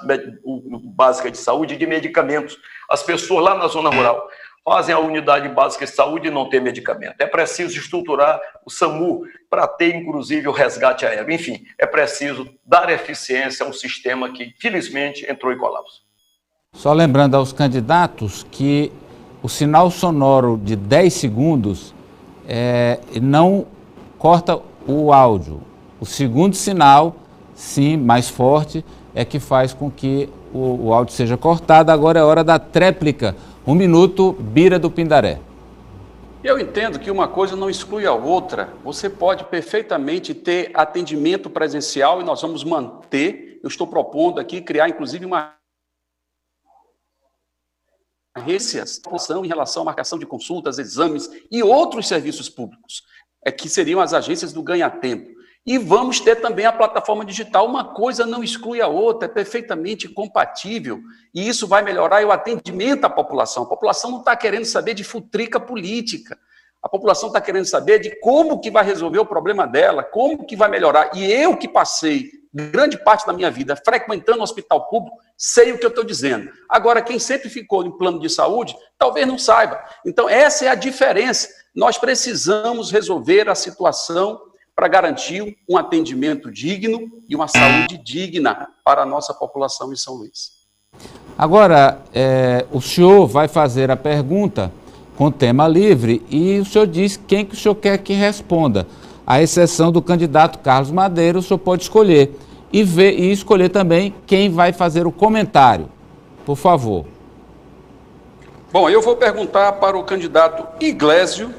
básicas de saúde de medicamentos. As pessoas lá na zona rural fazem a unidade básica de saúde e não tem medicamento. É preciso estruturar o SAMU para ter, inclusive, o resgate aéreo. Enfim, é preciso dar eficiência a um sistema que, felizmente, entrou em colapso. Só lembrando aos candidatos que o sinal sonoro de 10 segundos não corta o áudio. O segundo sinal, sim, mais forte, é que faz com que o áudio seja cortado. Agora é hora da tréplica. 1 minuto, Bira do Pindaré. Eu entendo que uma coisa não exclui a outra. Você pode perfeitamente ter atendimento presencial e nós vamos manter. Eu estou propondo aqui criar, inclusive, uma em relação à marcação de consultas, exames e outros serviços públicos, que seriam as agências do Ganha-Tempo. E vamos ter também a plataforma digital. Uma coisa não exclui a outra, é perfeitamente compatível. E isso vai melhorar o atendimento à população. A população não está querendo saber de futrica política. A população está querendo saber de como que vai resolver o problema dela, como que vai melhorar. E eu que passei grande parte da minha vida frequentando o hospital público, sei o que eu estou dizendo. Agora, quem sempre ficou em plano de saúde, talvez não saiba. Então, essa é a diferença. Nós precisamos resolver a situação para garantir um atendimento digno e uma saúde digna para a nossa população em São Luís. Agora, o senhor vai fazer a pergunta com tema livre e o senhor diz quem que o senhor quer que responda. À exceção do candidato Carlos Madeira, o senhor pode escolher e escolher também quem vai fazer o comentário. Por favor. Bom, eu vou perguntar para o candidato Iglesio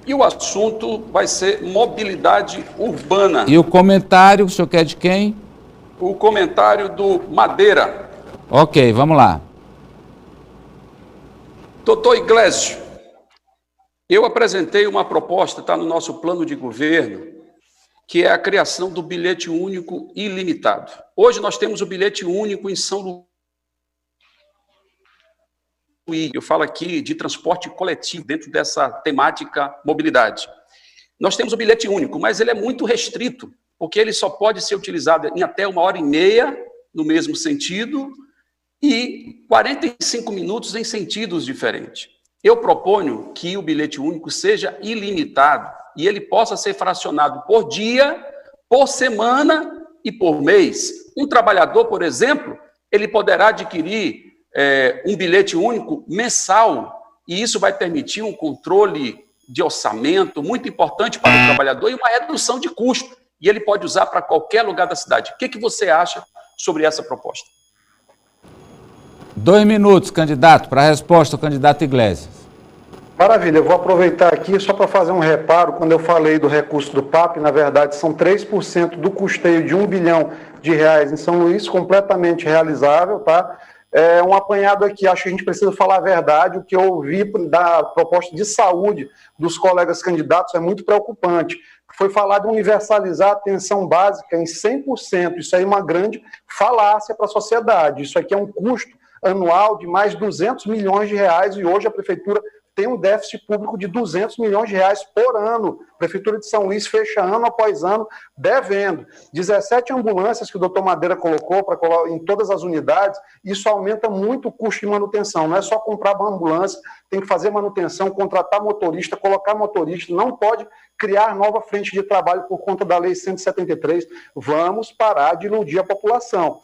e o assunto vai ser mobilidade urbana. E o comentário, o senhor quer de quem? O comentário do Madeira. Ok, vamos lá. Doutor Iglesio, eu apresentei uma proposta, está no nosso plano de governo, que é a criação do bilhete único ilimitado. Hoje nós temos o bilhete único em São Luís. Eu falo aqui de transporte coletivo dentro dessa temática mobilidade. Nós temos o bilhete único, mas ele é muito restrito, porque ele só pode ser utilizado em até 1h30 no mesmo sentido e 45 minutos em sentidos diferentes. Eu proponho que o bilhete único seja ilimitado e ele possa ser fracionado por dia, por semana e por mês. Um trabalhador, por exemplo, ele poderá adquirir um bilhete único mensal, e isso vai permitir um controle de orçamento muito importante para o trabalhador e uma redução de custo, e ele pode usar para qualquer lugar da cidade. O que você acha sobre essa proposta? 2 minutos, candidato, para a resposta, o candidato Iglesias. Maravilha, eu vou aproveitar aqui só para fazer um reparo, quando eu falei do recurso do PAP, na verdade são 3% do custeio de R$1 bilhão em São Luís, completamente realizável, tá? Um apanhado aqui, acho que a gente precisa falar a verdade, o que eu ouvi da proposta de saúde dos colegas candidatos é muito preocupante. Foi falado em universalizar a atenção básica em 100%, isso aí é uma grande falácia para a sociedade, isso aqui é um custo anual de mais de R$200 milhões e hoje a prefeitura tem um déficit público de R$200 milhões por ano. A Prefeitura de São Luís fecha ano após ano devendo. 17 ambulâncias que o doutor Madeira colocou em todas as unidades, isso aumenta muito o custo de manutenção. Não é só comprar uma ambulância, tem que fazer manutenção, contratar motorista, colocar motorista, não pode criar nova frente de trabalho por conta da Lei 173. Vamos parar de iludir a população.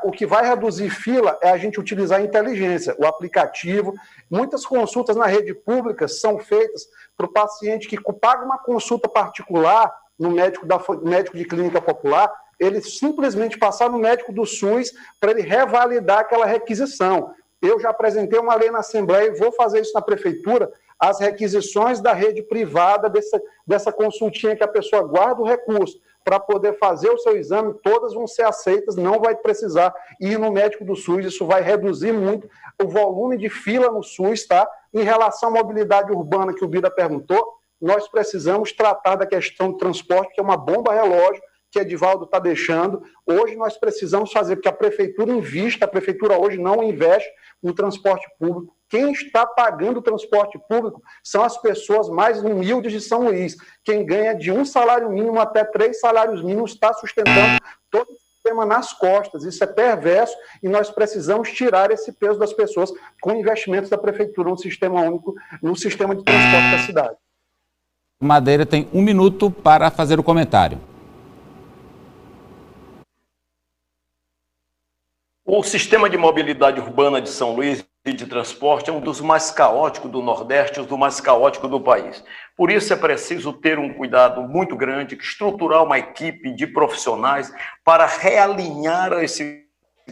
O que vai reduzir fila é a gente utilizar a inteligência, o aplicativo. Muitas consultas na rede pública são feitas para o paciente que paga uma consulta particular no médico de clínica popular, ele simplesmente passar no médico do SUS para ele revalidar aquela requisição. Eu já apresentei uma lei na Assembleia e vou fazer isso na Prefeitura, as requisições da rede privada dessa consultinha que a pessoa guarda o recurso para poder fazer o seu exame, todas vão ser aceitas, não vai precisar ir no médico do SUS, isso vai reduzir muito o volume de fila no SUS, tá? Em relação à mobilidade urbana que o Bira perguntou, nós precisamos tratar da questão do transporte, que é uma bomba relógio que Edivaldo está deixando. Hoje nós precisamos fazer, porque a Prefeitura invista, a Prefeitura hoje não investe no transporte público. Quem está pagando o transporte público são as pessoas mais humildes de São Luís. Quem ganha de 1 salário mínimo até 3 salários mínimos está sustentando todo o sistema nas costas. Isso é perverso e nós precisamos tirar esse peso das pessoas com investimentos da Prefeitura no sistema único, no sistema de transporte da cidade. Madeira tem 1 minuto para fazer o comentário. O sistema de mobilidade urbana de São Luís e de transporte é um dos mais caóticos do Nordeste, um dos mais caóticos do país. Por isso é preciso ter um cuidado muito grande, estruturar uma equipe de profissionais para realinhar esse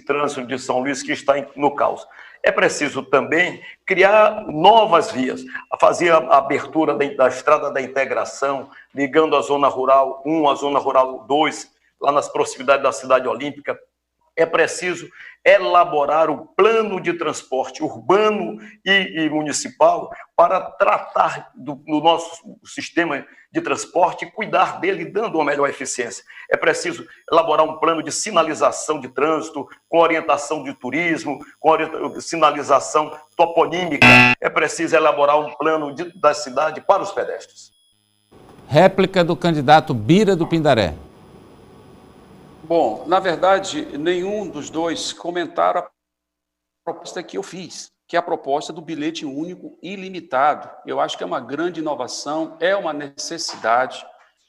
trânsito de São Luís que está no caos. É preciso também criar novas vias, fazer a abertura da Estrada da Integração, ligando a Zona Rural 1 à Zona Rural 2, lá nas proximidades da Cidade Olímpica. É preciso elaborar o plano de transporte urbano e municipal para tratar do nosso sistema de transporte e cuidar dele, dando uma melhor eficiência. É preciso elaborar um plano de sinalização de trânsito, com orientação de turismo, com sinalização toponímica. É preciso elaborar um plano da cidade para os pedestres. Réplica do candidato Bira do Pindaré. Bom, na verdade, nenhum dos dois comentaram a proposta que eu fiz, que é a proposta do bilhete único ilimitado. Eu acho que é uma grande inovação, é uma necessidade.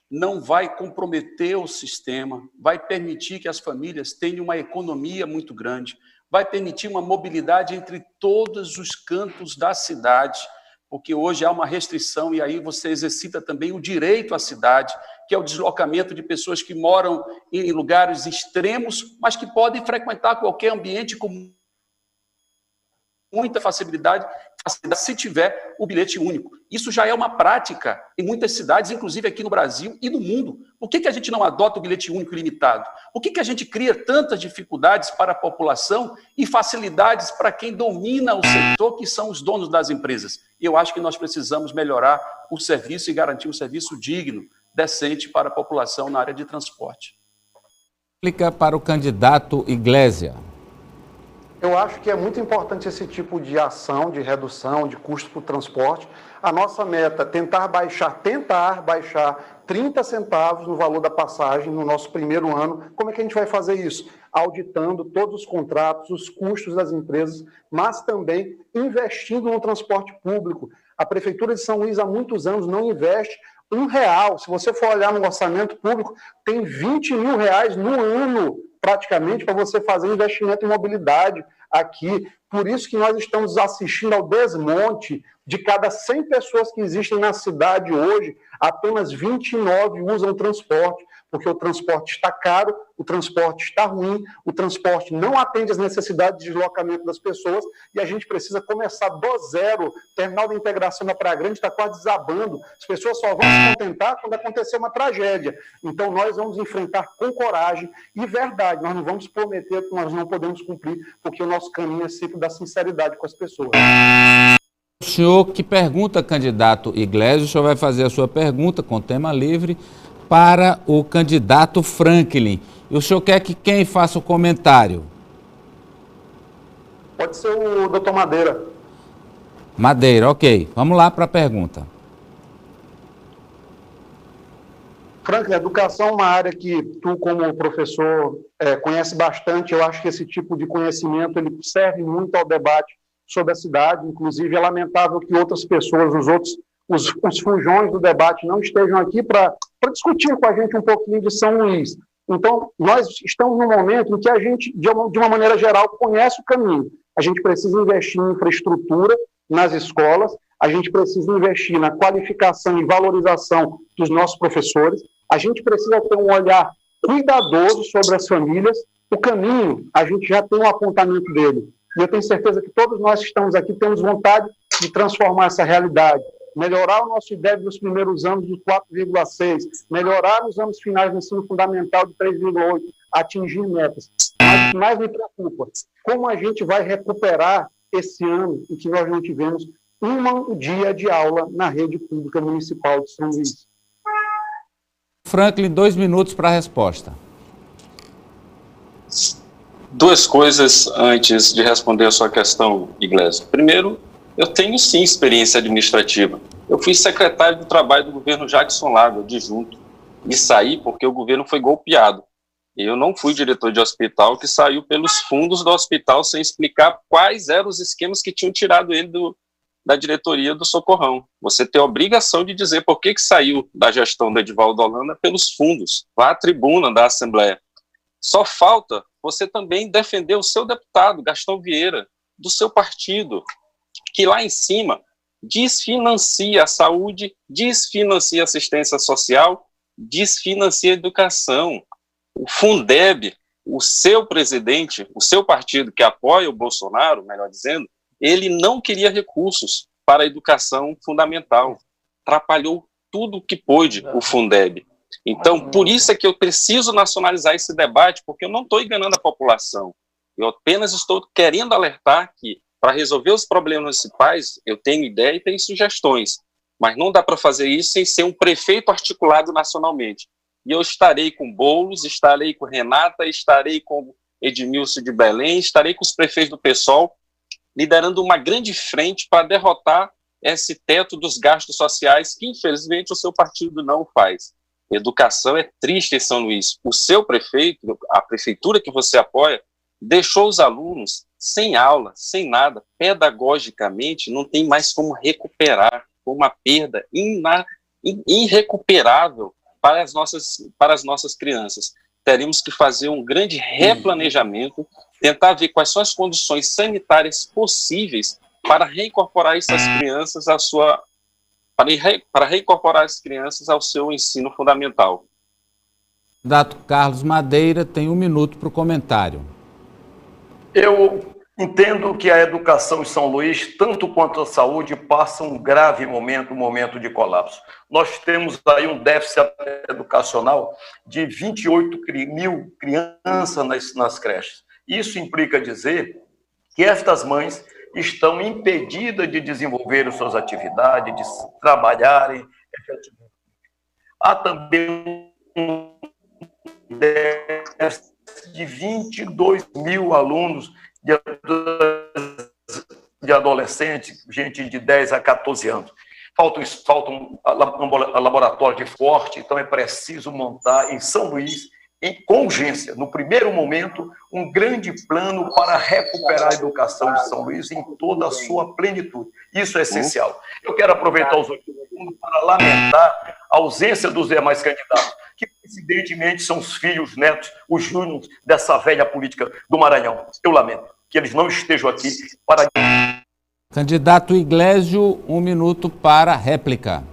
não vai comprometer o sistema, vai permitir que as famílias tenham uma economia muito grande, vai permitir uma mobilidade entre todos os cantos da cidade, porque hoje há uma restrição e aí você exercita também o direito à cidade, que é o deslocamento de pessoas que moram em lugares extremos, mas que podem frequentar qualquer ambiente com muita facilidade, se tiver o bilhete único. Isso já é uma prática em muitas cidades, inclusive aqui no Brasil e no mundo. Por que a gente não adota o bilhete único ilimitado? Por que a gente cria tantas dificuldades para a população e facilidades para quem domina o setor, que são os donos das empresas? Eu acho que nós precisamos melhorar o serviço e garantir um serviço digno, decente para a população na área de transporte. Explica para o candidato Iglésia. Eu acho que é muito importante esse tipo de ação, de redução de custo para o transporte. A nossa meta é tentar baixar 30 centavos no valor da passagem no nosso primeiro ano. Como é que a gente vai fazer isso? Auditando todos os contratos, os custos das empresas, mas também investindo no transporte público. A Prefeitura de São Luís há muitos anos não investe R$1. Se você for olhar no orçamento público, tem R$20 mil no ano, praticamente, para você fazer investimento em mobilidade aqui. Por isso que nós estamos assistindo ao desmonte. De cada 100 pessoas que existem na cidade hoje, apenas 29 usam transporte, porque o transporte está caro, o transporte está ruim, o transporte não atende às necessidades de deslocamento das pessoas e a gente precisa começar do zero. O terminal de integração da Praia Grande está quase desabando. As pessoas só vão se contentar quando acontecer uma tragédia. Então nós vamos enfrentar com coragem e verdade. Nós não vamos prometer que nós não podemos cumprir, porque o nosso caminho é sempre da sinceridade com as pessoas. O senhor que pergunta, candidato Iglésia, o senhor vai fazer a sua pergunta com tema livre para o candidato Franklin. E o senhor quer que quem faça o comentário? Pode ser o doutor Madeira. Madeira, ok. Vamos lá para a pergunta. Franklin, a educação é uma área que tu, como professor, conhece bastante. Eu acho que esse tipo de conhecimento ele serve muito ao debate sobre a cidade. Inclusive, é lamentável que outras pessoas, os fujões do debate não estejam aqui para discutir com a gente um pouquinho de São Luís. Então, nós estamos num momento em que a gente, de uma maneira geral, conhece o caminho. A gente precisa investir em infraestrutura nas escolas, a gente precisa investir na qualificação e valorização dos nossos professores, a gente precisa ter um olhar cuidadoso sobre as famílias. O caminho, a gente já tem um apontamento dele. E eu tenho certeza que todos nós que estamos aqui temos vontade de transformar essa realidade. Melhorar o nosso IDEB nos primeiros anos de 4,6, melhorar nos anos finais do ensino fundamental de 3,8, atingir metas. Mas o que mais me preocupa, como a gente vai recuperar esse ano em que nós não tivemos um dia de aula na rede pública municipal de São Luís. Franklin, 2 minutos para a resposta. Duas coisas antes de responder a sua questão, Iglésia. Primeiro, eu tenho sim experiência administrativa. Eu fui secretário do trabalho do governo Jackson Lago, adjunto, e saí porque o governo foi golpeado. Eu não fui diretor de hospital que saiu pelos fundos do hospital sem explicar quais eram os esquemas que tinham tirado ele da diretoria do Socorrão. Você tem a obrigação de dizer por que saiu da gestão do Edivaldo Holanda pelos fundos. Vá à tribuna da Assembleia. Só falta você também defender o seu deputado, Gastão Vieira, do seu partido, que lá em cima desfinancia a saúde, desfinancia a assistência social, desfinancia a educação. O Fundeb, o seu presidente, o seu partido que apoia o Bolsonaro, melhor dizendo, ele não queria recursos para a educação fundamental. Atrapalhou tudo o que pôde o Fundeb. Então, por isso é que eu preciso nacionalizar esse debate, porque eu não estou enganando a população. Eu apenas estou querendo alertar que, para resolver os problemas municipais, eu tenho ideia e tenho sugestões, mas não dá para fazer isso sem ser um prefeito articulado nacionalmente. E eu estarei com Boulos, estarei com Renata, estarei com Edmilson de Belém, estarei com os prefeitos do PSOL, liderando uma grande frente para derrotar esse teto dos gastos sociais que, infelizmente, o seu partido não faz. Educação é triste em São Luís. O seu prefeito, a prefeitura que você apoia, deixou os alunos sem aula, sem nada. Pedagogicamente, não tem mais como recuperar. Foi uma perda irrecuperável para as nossas crianças. Teremos que fazer um grande replanejamento, tentar ver quais são as condições sanitárias possíveis para reincorporar essas crianças para reincorporar as crianças ao seu ensino fundamental. Candidato Carlos Madeira tem 1 minuto para o comentário. Eu entendo que a educação em São Luís, tanto quanto a saúde, passa um grave momento, um momento de colapso. Nós temos aí um déficit educacional de 28 mil crianças nas creches. Isso implica dizer que estas mães estão impedidas de desenvolver suas atividades, de trabalharem efetivamente. Há também um déficit de 22 mil alunos de adolescentes, gente de 10 a 14 anos. Faltam laboratório de esporte, então é preciso montar em São Luís, com urgência, no primeiro momento, um grande plano para recuperar a educação de São Luís em toda a sua plenitude. Isso é essencial. Eu quero aproveitar os 8 segundos para lamentar a ausência dos demais candidatos, que, coincidentemente, são os filhos, netos, os júniores dessa velha política do Maranhão. Eu lamento que eles não estejam aqui para... Candidato Iglesio, 1 minuto para réplica.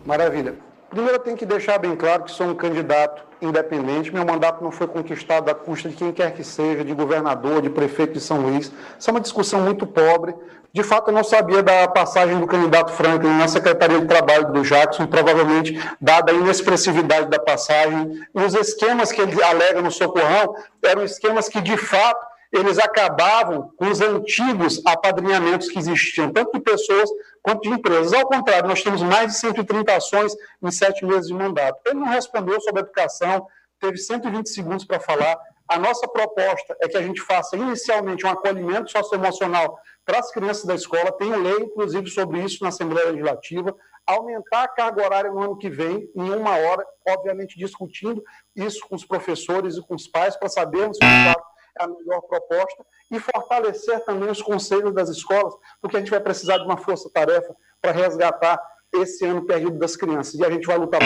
Maravilha. Primeiro, eu tenho que deixar bem claro que sou um candidato independente. Meu mandato não foi conquistado à custa de quem quer que seja, de governador, de prefeito de São Luís. Isso é uma discussão muito pobre. De fato, eu não sabia da passagem do candidato Franklin na Secretaria de Trabalho do Jackson, provavelmente, dada a inexpressividade da passagem. E os esquemas que ele alega no Socorrão eram esquemas que, de fato, eles acabavam com os antigos apadrinhamentos que existiam, tanto de pessoas quanto de empresas. Ao contrário, nós temos mais de 130 ações em 7 meses de mandato. Ele não respondeu sobre a educação, teve 120 segundos para falar. A nossa proposta é que a gente faça inicialmente um acolhimento socioemocional para as crianças da escola, tem lei, inclusive, sobre isso na Assembleia Legislativa, aumentar a carga horária no ano que vem, em 1 hora, obviamente discutindo isso com os professores e com os pais, para sabermos se de fato é a melhor proposta, e fortalecer também os conselhos das escolas, porque a gente vai precisar de uma força-tarefa para resgatar esse ano perdido das crianças, e a gente vai lutar.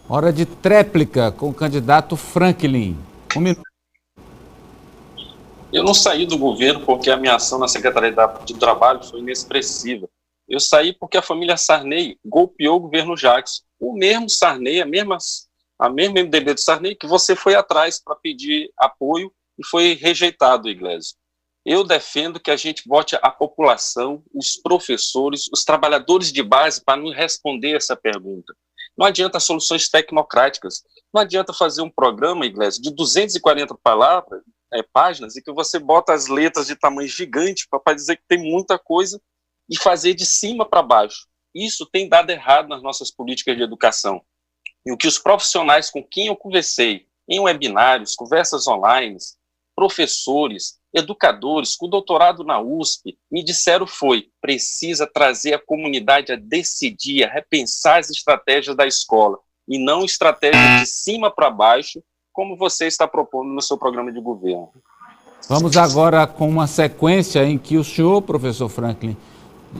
Hora de tréplica com o candidato Franklin. 1 minuto. Eu não saí do governo porque a minha ação na Secretaria de Trabalho foi inexpressiva. Eu saí porque a família Sarney golpeou o governo Jackson. O mesmo Sarney, a mesma MDB do Sarney, que você foi atrás para pedir apoio e foi rejeitado, Iglesio. Eu defendo que a gente bote a população, os professores, os trabalhadores de base para nos responder essa pergunta. Não adianta soluções tecnocráticas. Não adianta fazer um programa, Iglesio, de 240 páginas e que você bota as letras de tamanho gigante para dizer que tem muita coisa e fazer de cima para baixo. Isso tem dado errado nas nossas políticas de educação. E o que os profissionais com quem eu conversei em webinários, conversas online, professores, educadores com doutorado na USP, me disseram precisa trazer a comunidade a decidir, a repensar as estratégias da escola, e não estratégias de cima para baixo, como você está propondo no seu programa de governo. Vamos agora com uma sequência em que o senhor, professor Franklin,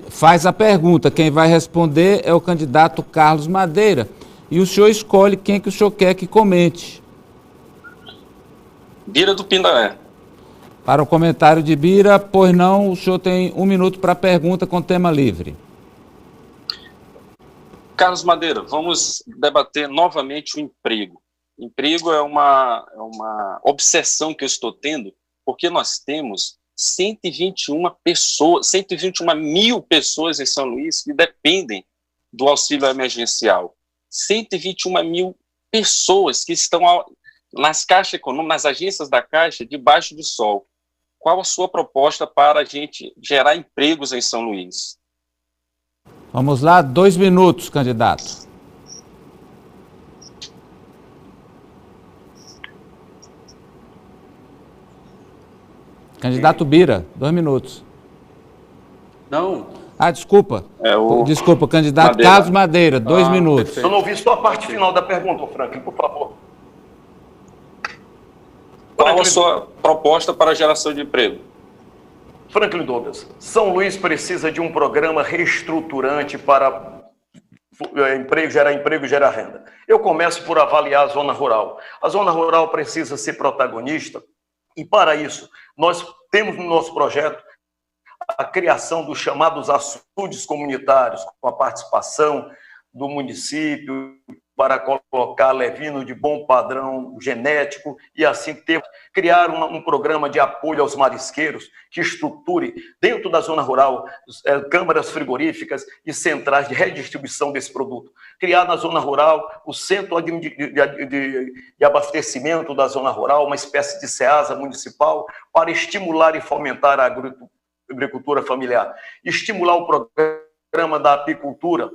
faz a pergunta. Quem vai responder é o candidato Carlos Madeira. E o senhor escolhe quem que o senhor quer que comente. Bira do Pindaé. Para o comentário de Bira, pois não, o senhor tem 1 minuto para a pergunta com tema livre. Carlos Madeira, vamos debater novamente o emprego. Emprego é uma obsessão que eu estou tendo, porque nós temos 121 mil pessoas em São Luís que dependem do auxílio emergencial. 121 mil pessoas que estão nas caixas econômicas, nas agências da Caixa, debaixo do sol. Qual a sua proposta para a gente gerar empregos em São Luís? Vamos lá, 2 minutos, candidato. Candidato Bira, 2 minutos. Não. Desculpa. Desculpa, candidato Madeira. Carlos Madeira, 2 minutos. Perfeito. Eu não ouvi só a parte final da pergunta, Franklin, por favor. Qual a sua proposta para a geração de emprego? Franklin Douglas, São Luís precisa de um programa reestruturante para gerar emprego, gerar renda. Eu começo por avaliar a zona rural. A zona rural precisa ser protagonista e, para isso, nós temos no nosso projeto a criação dos chamados açudes comunitários, com a participação do município, para colocar levino de bom padrão genético e assim criar um programa de apoio aos marisqueiros que estruture dentro da zona rural câmaras frigoríficas e centrais de redistribuição desse produto. Criar na zona rural o centro de abastecimento da zona rural, uma espécie de SEASA municipal, para estimular e fomentar a agricultura familiar. Estimular o programa da apicultura,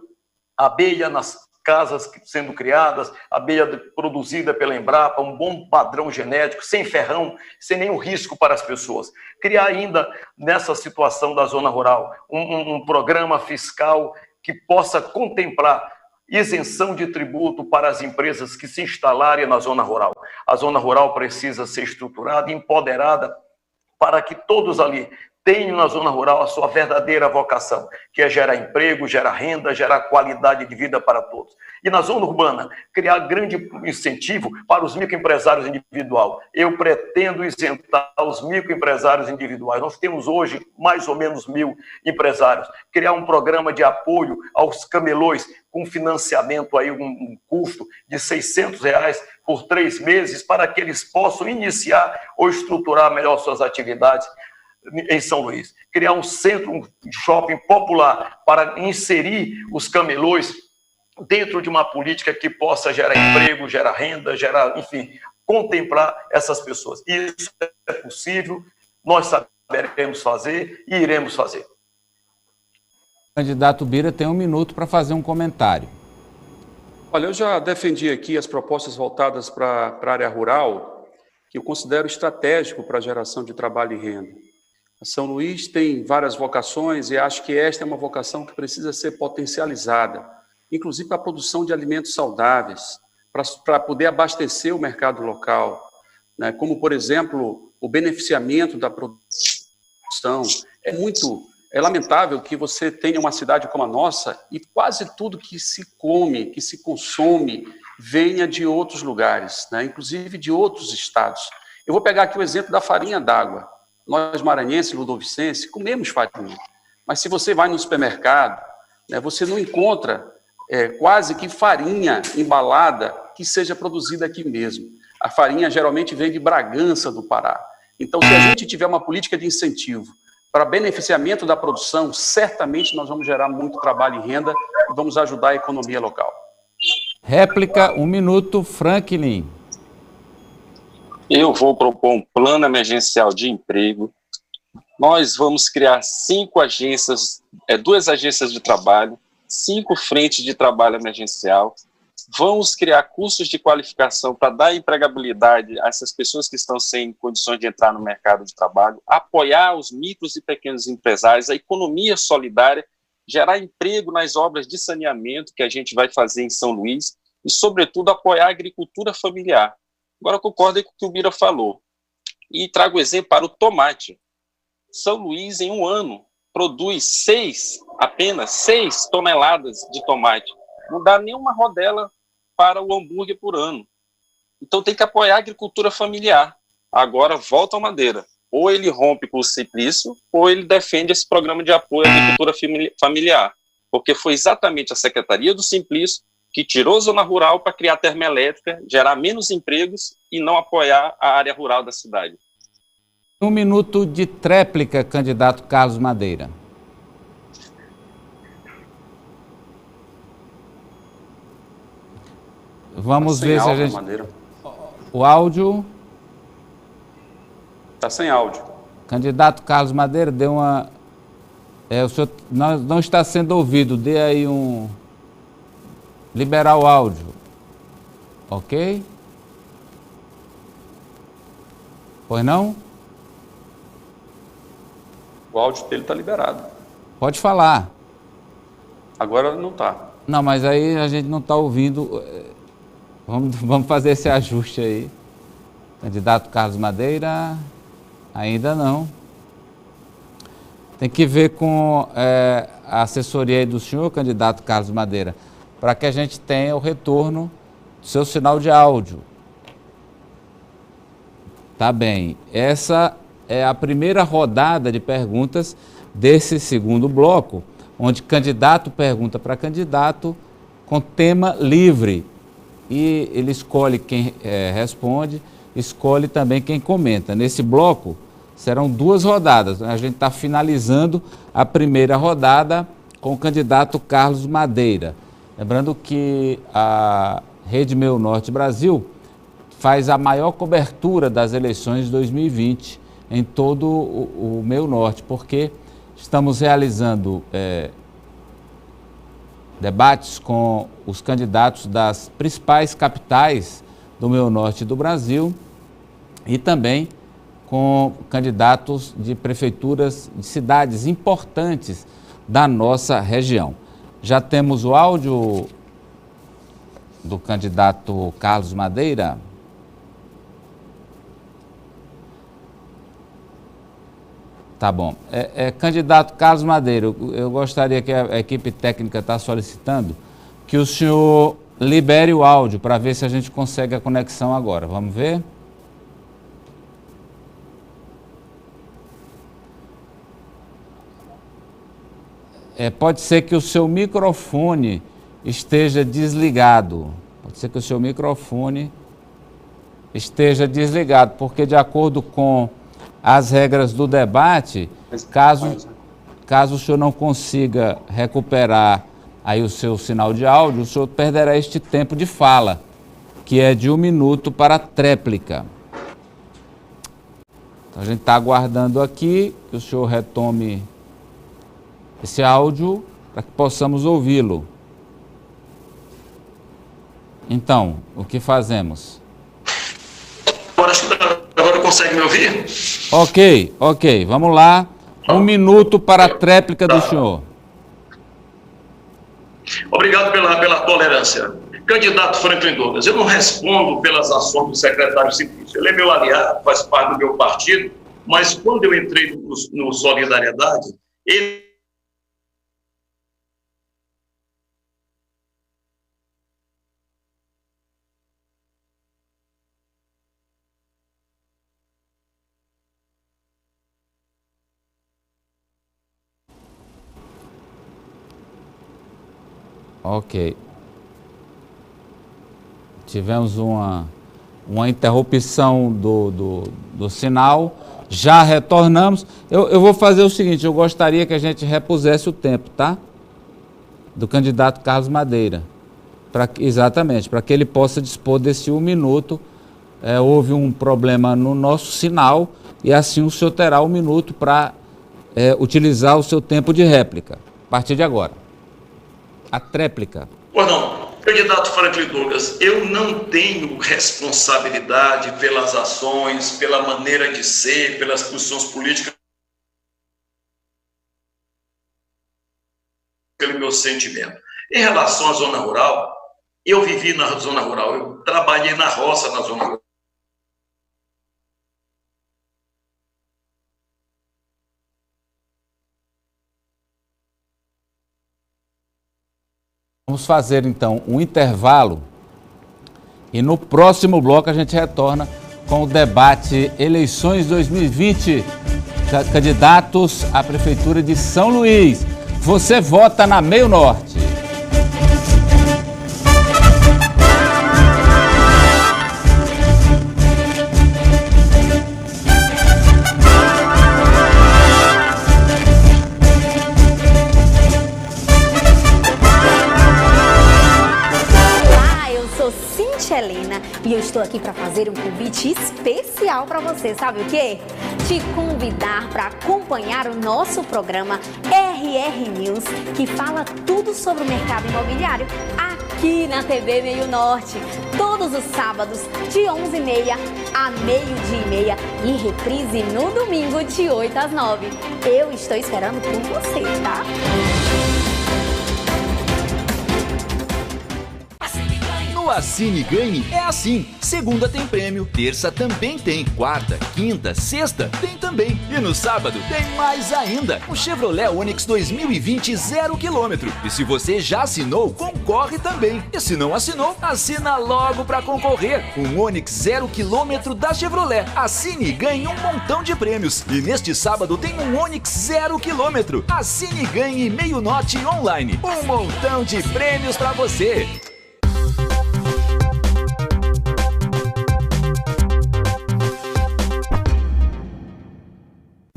abelha nas casas sendo criadas, abelha produzida pela Embrapa, um bom padrão genético, sem ferrão, sem nenhum risco para as pessoas. Criar ainda, nessa situação da zona rural, um programa fiscal que possa contemplar isenção de tributo para as empresas que se instalarem na zona rural. A zona rural precisa ser estruturada e empoderada para que todos ali tenham na zona rural a sua verdadeira vocação, que é gerar emprego, gerar renda, gerar qualidade de vida para todos. E na zona urbana, criar grande incentivo para os microempresários individuais. Eu pretendo isentar os microempresários individuais. Nós temos hoje mais ou menos 1.000 empresários. Criar um programa de apoio aos camelões, com financiamento, aí, um custo de R$600 por 3 meses, para que eles possam iniciar ou estruturar melhor suas atividades em São Luís. Criar um centro, um shopping popular para inserir os camelões dentro de uma política que possa gerar emprego, gerar renda, enfim, contemplar essas pessoas. Isso é possível, nós saberemos fazer e iremos fazer. O candidato Bira tem 1 minuto para fazer um comentário. Olha, eu já defendi aqui as propostas voltadas para a área rural, que eu considero estratégico para a geração de trabalho e renda. São Luís tem várias vocações e acho que esta é uma vocação que precisa ser potencializada, inclusive para a produção de alimentos saudáveis, para poder abastecer o mercado local, né? Como, por exemplo, o beneficiamento da produção. É lamentável que você tenha uma cidade como a nossa e quase tudo que se come, que se consome, venha de outros lugares, né? Inclusive de outros estados. Eu vou pegar aqui o exemplo da farinha d'água. Nós, maranhenses, ludovicenses, comemos farinha. Mas se você vai no supermercado, né, você não encontra quase que farinha embalada que seja produzida aqui mesmo. A farinha geralmente vem de Bragança, do Pará. Então, se a gente tiver uma política de incentivo para beneficiamento da produção, certamente nós vamos gerar muito trabalho e renda e vamos ajudar a economia local. Réplica, 1 minuto, Franklin. Eu vou propor um plano emergencial de emprego. Nós vamos criar 5 agências, 2 agências de trabalho, 5 frentes de trabalho emergencial. Vamos criar cursos de qualificação para dar empregabilidade a essas pessoas que estão sem condições de entrar no mercado de trabalho, apoiar os micros e pequenos empresários, a economia solidária, gerar emprego nas obras de saneamento que a gente vai fazer em São Luís e, sobretudo, apoiar a agricultura familiar. Agora, eu concordo com o que o Bira falou. E trago o exemplo para o tomate. São Luís, em um ano, produz apenas 6 toneladas de tomate. Não dá nenhuma rodela para o hambúrguer por ano. Então, tem que apoiar a agricultura familiar. Agora, volta ao Madeira. Ou ele rompe com o Simplício, ou ele defende esse programa de apoio à agricultura familiar. Porque foi exatamente a Secretaria do Simplício que tirou a zona rural para criar termoelétrica, gerar menos empregos e não apoiar a área rural da cidade. 1 minuto de tréplica, candidato Carlos Madeira. Vamos ver se a gente... Madeira. O áudio... Está sem áudio. Candidato Carlos Madeira, deu uma... o senhor não está sendo ouvido, dê aí um... Liberar o áudio. Ok? Pois não? O áudio dele está liberado. Pode falar. Agora não está. Não, mas aí a gente não está ouvindo. Vamos fazer esse ajuste aí. Candidato Carlos Madeira, ainda não. Tem que ver com a assessoria aí do senhor, candidato Carlos Madeira. para que a gente tenha o retorno do seu sinal de áudio. Tá bem, essa é a primeira rodada de perguntas desse segundo bloco, onde candidato pergunta para candidato com tema livre. E ele escolhe quem responde, escolhe também quem comenta. Nesse bloco serão 2 rodadas. A gente está finalizando a primeira rodada com o candidato Carlos Madeira. Lembrando que a Rede Meu Norte Brasil faz a maior cobertura das eleições de 2020 em todo o Meu Norte, porque estamos realizando debates com os candidatos das principais capitais do Meu Norte do Brasil e também com candidatos de prefeituras de cidades importantes da nossa região. Já temos o áudio do candidato Carlos Madeira. Tá bom. Candidato Carlos Madeira, eu gostaria que a equipe técnica está solicitando que o senhor libere o áudio para ver se a gente consegue a conexão agora. Vamos ver? Pode ser que o seu microfone esteja desligado. Pode ser que o seu microfone esteja desligado, porque de acordo com as regras do debate, caso o senhor não consiga recuperar aí o seu sinal de áudio, o senhor perderá este tempo de fala, que é de 1 minuto para a tréplica. Então a gente está aguardando aqui que o senhor retome esse áudio para que possamos ouvi-lo. Então, o que fazemos? Agora consegue me ouvir? Ok. Vamos lá. 1 minuto para a tréplica do senhor. Obrigado pela tolerância. Candidato Franklin Douglas, eu não respondo pelas ações do secretário Simplício. Ele é meu aliado, faz parte do meu partido, mas quando eu entrei no Solidariedade, ele... Ok. Tivemos uma interrupção do sinal, já retornamos. Eu vou fazer o seguinte, eu gostaria que a gente repusesse o tempo, tá? Do candidato Carlos Madeira. Exatamente, para que ele possa dispor desse 1 minuto. Houve um problema no nosso sinal e assim o senhor terá 1 minuto para utilizar o seu tempo de réplica, a partir de agora. A tréplica. Pois não, candidato Franklin Douglas, eu não tenho responsabilidade pelas ações, pela maneira de ser, pelas posições políticas, pelo meu sentimento. Em relação à zona rural, eu vivi na zona rural, eu trabalhei na roça na zona rural. Vamos fazer então um intervalo e no próximo bloco a gente retorna com o debate Eleições 2020, candidatos à Prefeitura de São Luís. Você vota na Meio Norte. E eu estou aqui para fazer um convite especial para você, sabe o quê? Te convidar para acompanhar o nosso programa RR News, que fala tudo sobre o mercado imobiliário aqui na TV Meio Norte, todos os sábados de 11h30 a 12h30 e reprise no domingo de 8 às 9. Eu estou esperando por você, tá? No No Assine e Ganhe é assim. Segunda tem prêmio, terça também tem, quarta, quinta, sexta tem também. E no sábado tem mais ainda. Um Chevrolet Onix 2020 0 km. E se você já assinou, concorre também. E se não assinou, assina logo para concorrer. Um Onix 0 km da Chevrolet. Assine e ganhe um montão de prêmios. E neste sábado tem um Onix 0 km. Assine e ganhe Meio Norte online. Um montão de prêmios para você.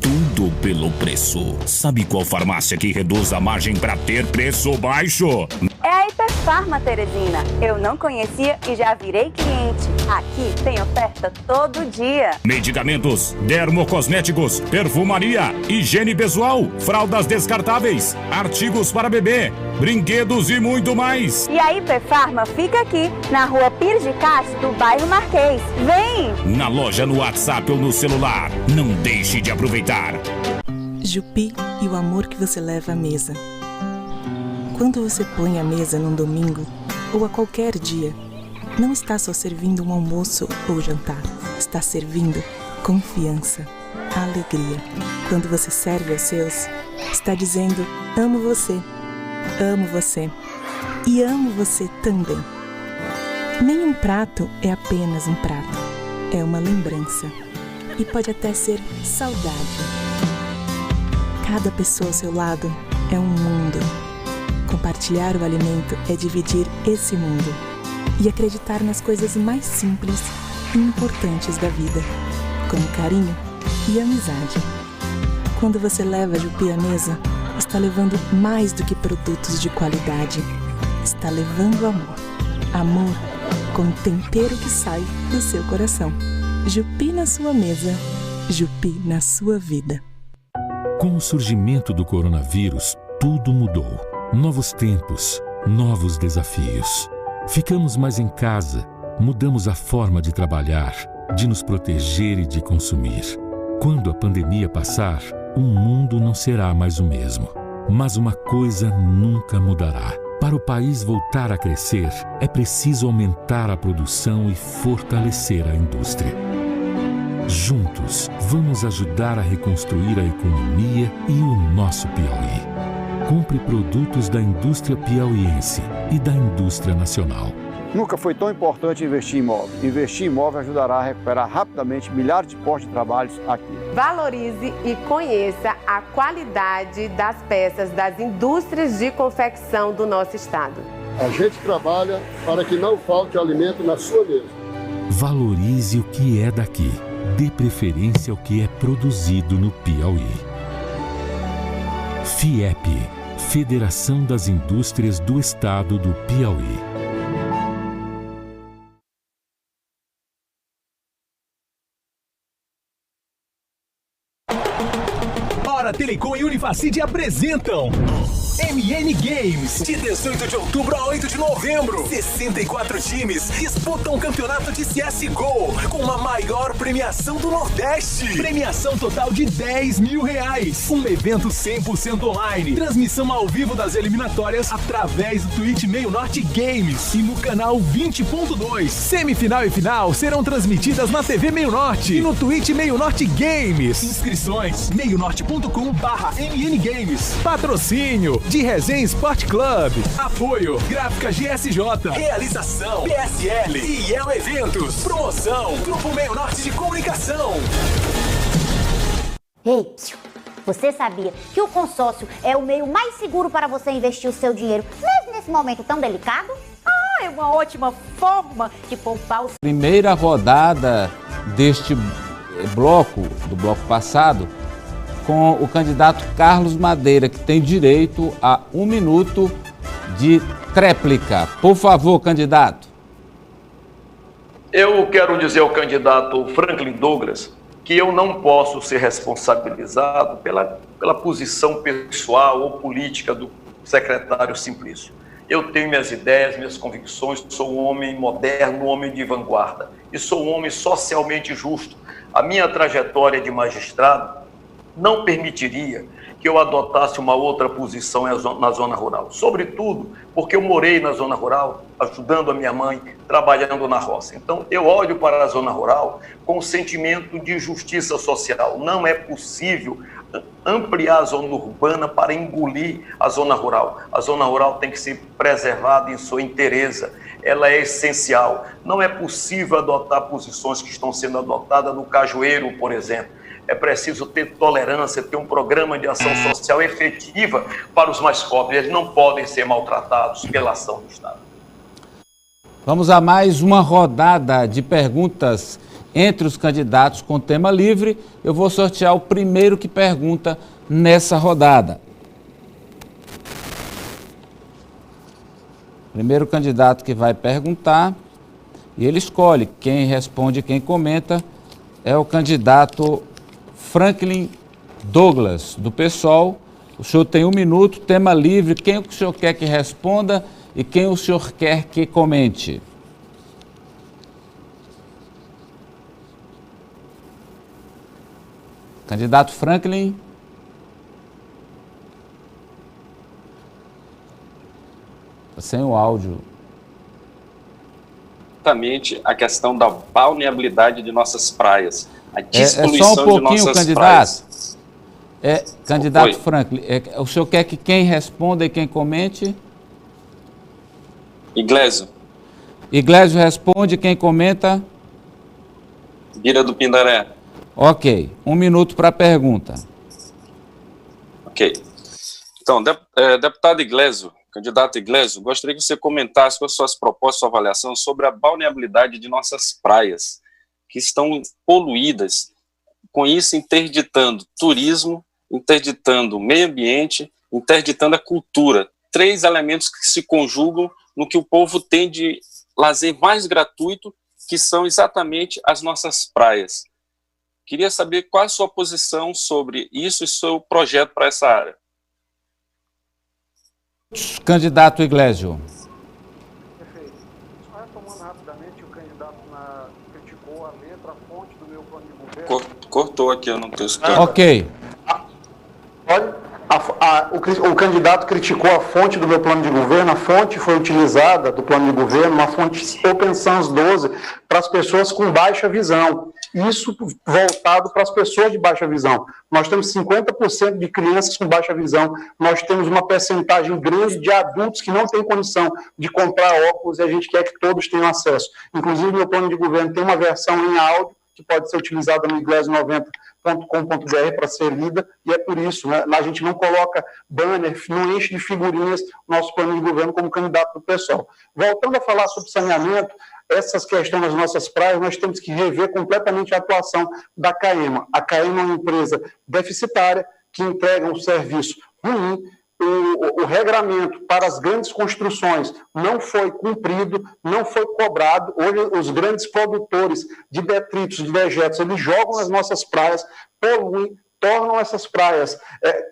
Tudo pelo preço. Sabe qual farmácia que reduz a margem para ter preço baixo? É a Hiperfarma, Teresina. Eu não conhecia e já virei cliente. Aqui tem oferta todo dia. Medicamentos, dermocosméticos, perfumaria, higiene pessoal, fraldas descartáveis, artigos para bebê, brinquedos e muito mais. E a Hiperfarma fica aqui, na rua Pires de Castro, do bairro Marquês. Vem! Na loja, no WhatsApp ou no celular. Não deixe de aproveitar. Jupi e o amor que você leva à mesa. Quando você põe a mesa num domingo ou a qualquer dia, não está só servindo um almoço ou jantar, está servindo confiança, alegria. Quando você serve aos seus, está dizendo: amo você e amo você também. Nenhum prato é apenas um prato, é uma lembrança e pode até ser saudade. Cada pessoa ao seu lado é um mundo. Compartilhar o alimento é dividir esse mundo e acreditar nas coisas mais simples e importantes da vida, como carinho e amizade. Quando você leva a Jupi à mesa, está levando mais do que produtos de qualidade. Está levando amor. Amor com o tempero que sai do seu coração. Jupi na sua mesa, Jupi na sua vida. Com o surgimento do coronavírus, tudo mudou. Novos tempos, novos desafios. Ficamos mais em casa, mudamos a forma de trabalhar, de nos proteger e de consumir. Quando a pandemia passar, o mundo não será mais o mesmo. Mas uma coisa nunca mudará. Para o país voltar a crescer, é preciso aumentar a produção e fortalecer a indústria. Juntos, vamos ajudar a reconstruir a economia e o nosso Piauí. Compre produtos da indústria piauiense e da indústria nacional. Nunca foi tão importante investir em imóvel. Investir em imóvel ajudará a recuperar rapidamente milhares de postos de trabalho aqui. Valorize e conheça a qualidade das peças das indústrias de confecção do nosso estado. A gente trabalha para que não falte alimento na sua mesa. Valorize o que é daqui. Dê preferência ao que é produzido no Piauí. FIEP, Federação das Indústrias do Estado do Piauí. Telecom e Unifacid apresentam MN Games, de 18 de outubro a 8 de novembro. 64 times disputam o campeonato de CSGO com a maior premiação do Nordeste. Premiação total de R$10 mil. Um evento 100% online. Transmissão ao vivo das eliminatórias através do Twitch Meio Norte Games e no canal 20.2. Semifinal e final serão transmitidas na TV Meio Norte e no Twitch Meio Norte Games. Inscrições meionorte.com/MN Games. Patrocínio de Resenha Sport Club. Apoio Gráfica GSJ. Realização PSL e El Eventos. Promoção Grupo Meio Norte de Comunicação. Ei, você sabia que o consórcio é o meio mais seguro para você investir o seu dinheiro, mesmo nesse momento tão delicado? É uma ótima forma de poupar os... Primeira rodada deste bloco, do bloco passado, com o candidato Carlos Madeira, que tem direito a 1 minuto de tréplica. Por favor, candidato. Eu quero dizer ao candidato Franklin Douglas que eu não posso ser responsabilizado pela posição pessoal ou política do secretário Simplício. Eu tenho minhas ideias, minhas convicções, sou um homem moderno, um homem de vanguarda e sou um homem socialmente justo. A minha trajetória de magistrado não permitiria que eu adotasse uma outra posição na zona rural. Sobretudo porque eu morei na zona rural, ajudando a minha mãe, trabalhando na roça. Então, eu olho para a zona rural com um sentimento de justiça social. Não é possível ampliar a zona urbana para engolir a zona rural. A zona rural tem que ser preservada em sua inteireza. Ela é essencial. Não é possível adotar posições que estão sendo adotadas no Cajueiro, por exemplo. É preciso ter tolerância, ter um programa de ação social efetiva para os mais pobres. Eles não podem ser maltratados pela ação do Estado. Vamos a mais uma rodada de perguntas entre os candidatos com tema livre. Eu vou sortear o primeiro que pergunta nessa rodada. Primeiro candidato que vai perguntar, e ele escolhe quem responde e quem comenta, é o candidato Franklin Douglas, do PSOL. O senhor tem 1 minuto, tema livre. Quem o senhor quer que responda e quem o senhor quer que comente? Candidato Franklin. Sem o áudio. Exatamente a questão da balneabilidade de nossas praias. A só despoluição um pouquinho, de nossas candidato. praias. Candidato Oi. Franklin, o senhor quer que quem responda e quem comente? Iglesio. Iglesio responde, quem comenta? Bira do Pindaré. Ok, 1 minuto para a pergunta. Ok. Então, deputado Iglesio, candidato Iglesio, gostaria que você comentasse com as suas propostas, sua avaliação sobre a balneabilidade de nossas praias, que estão poluídas, com isso interditando turismo, interditando o meio ambiente, interditando a cultura. 3 elementos que se conjugam no que o povo tem de lazer mais gratuito, que são exatamente as nossas praias. Queria saber qual a sua posição sobre isso e seu projeto para essa área. Candidato Iglesio. Perfeito. Só retomando rapidamente, o candidato criticou a letra, a fonte do meu plano de governo. Cortou aqui, eu não estou escutando. Ok. Olha, o candidato criticou a fonte do meu plano de governo. A fonte foi utilizada do plano de governo, uma fonte Open Sans 12, para as pessoas com baixa visão. Isso voltado para as pessoas de baixa visão. Nós temos 50% de crianças com baixa visão. Nós temos uma percentagem grande de adultos que não têm condição de comprar óculos e a gente quer que todos tenham acesso. Inclusive, meu plano de governo tem uma versão em áudio que pode ser utilizada no iglesio90.com.br para ser lida, e é por isso, né, a gente não coloca banner, não enche de figurinhas o nosso plano de governo como candidato do PSOL. Voltando a falar sobre saneamento, essas questões das nossas praias, nós temos que rever completamente a atuação da CAEMA. A CAEMA é uma empresa deficitária que entrega um serviço ruim. O regramento para as grandes construções não foi cumprido, não foi cobrado. Hoje, os grandes produtores de detritos, de dejetos, eles jogam nas nossas praias, poluem, tornam essas praias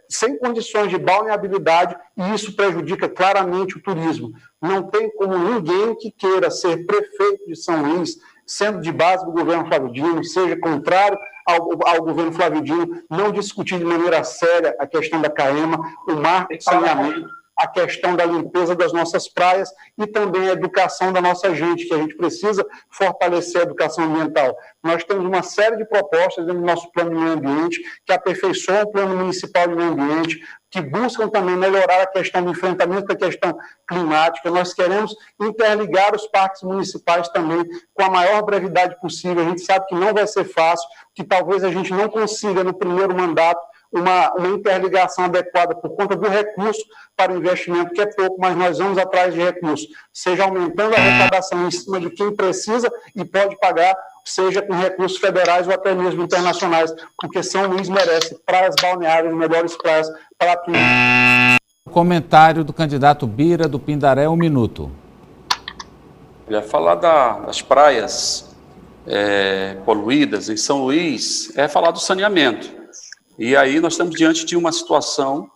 sem condições de balneabilidade, e isso prejudica claramente o turismo. Não tem como ninguém que queira ser prefeito de São Luís, sendo de base do governo Flávio Dino, seja contrário ao governo Flávio Dino, não discutir de maneira séria a questão da CAEMA, o marco de saneamento, a questão da limpeza das nossas praias e também a educação da nossa gente, que a gente precisa fortalecer a educação ambiental. Nós temos uma série de propostas dentro do nosso plano de meio ambiente, que aperfeiçoam o plano municipal de meio ambiente, que buscam também melhorar a questão do enfrentamento da questão climática. Nós queremos interligar os parques municipais também com a maior brevidade possível. A gente sabe que não vai ser fácil, que talvez a gente não consiga no primeiro mandato uma interligação adequada por conta do recurso para o investimento, que é pouco, mas nós vamos atrás de recursos, seja aumentando a arrecadação em cima de quem precisa e pode pagar, seja com recursos federais ou até mesmo internacionais, porque São Luís merece praias balneárias, melhores praias para tudo. Comentário do candidato Bira do Pindaré, 1 minuto. Eu ia falar das praias poluídas em São Luís, falar do saneamento. E aí nós estamos diante de uma situação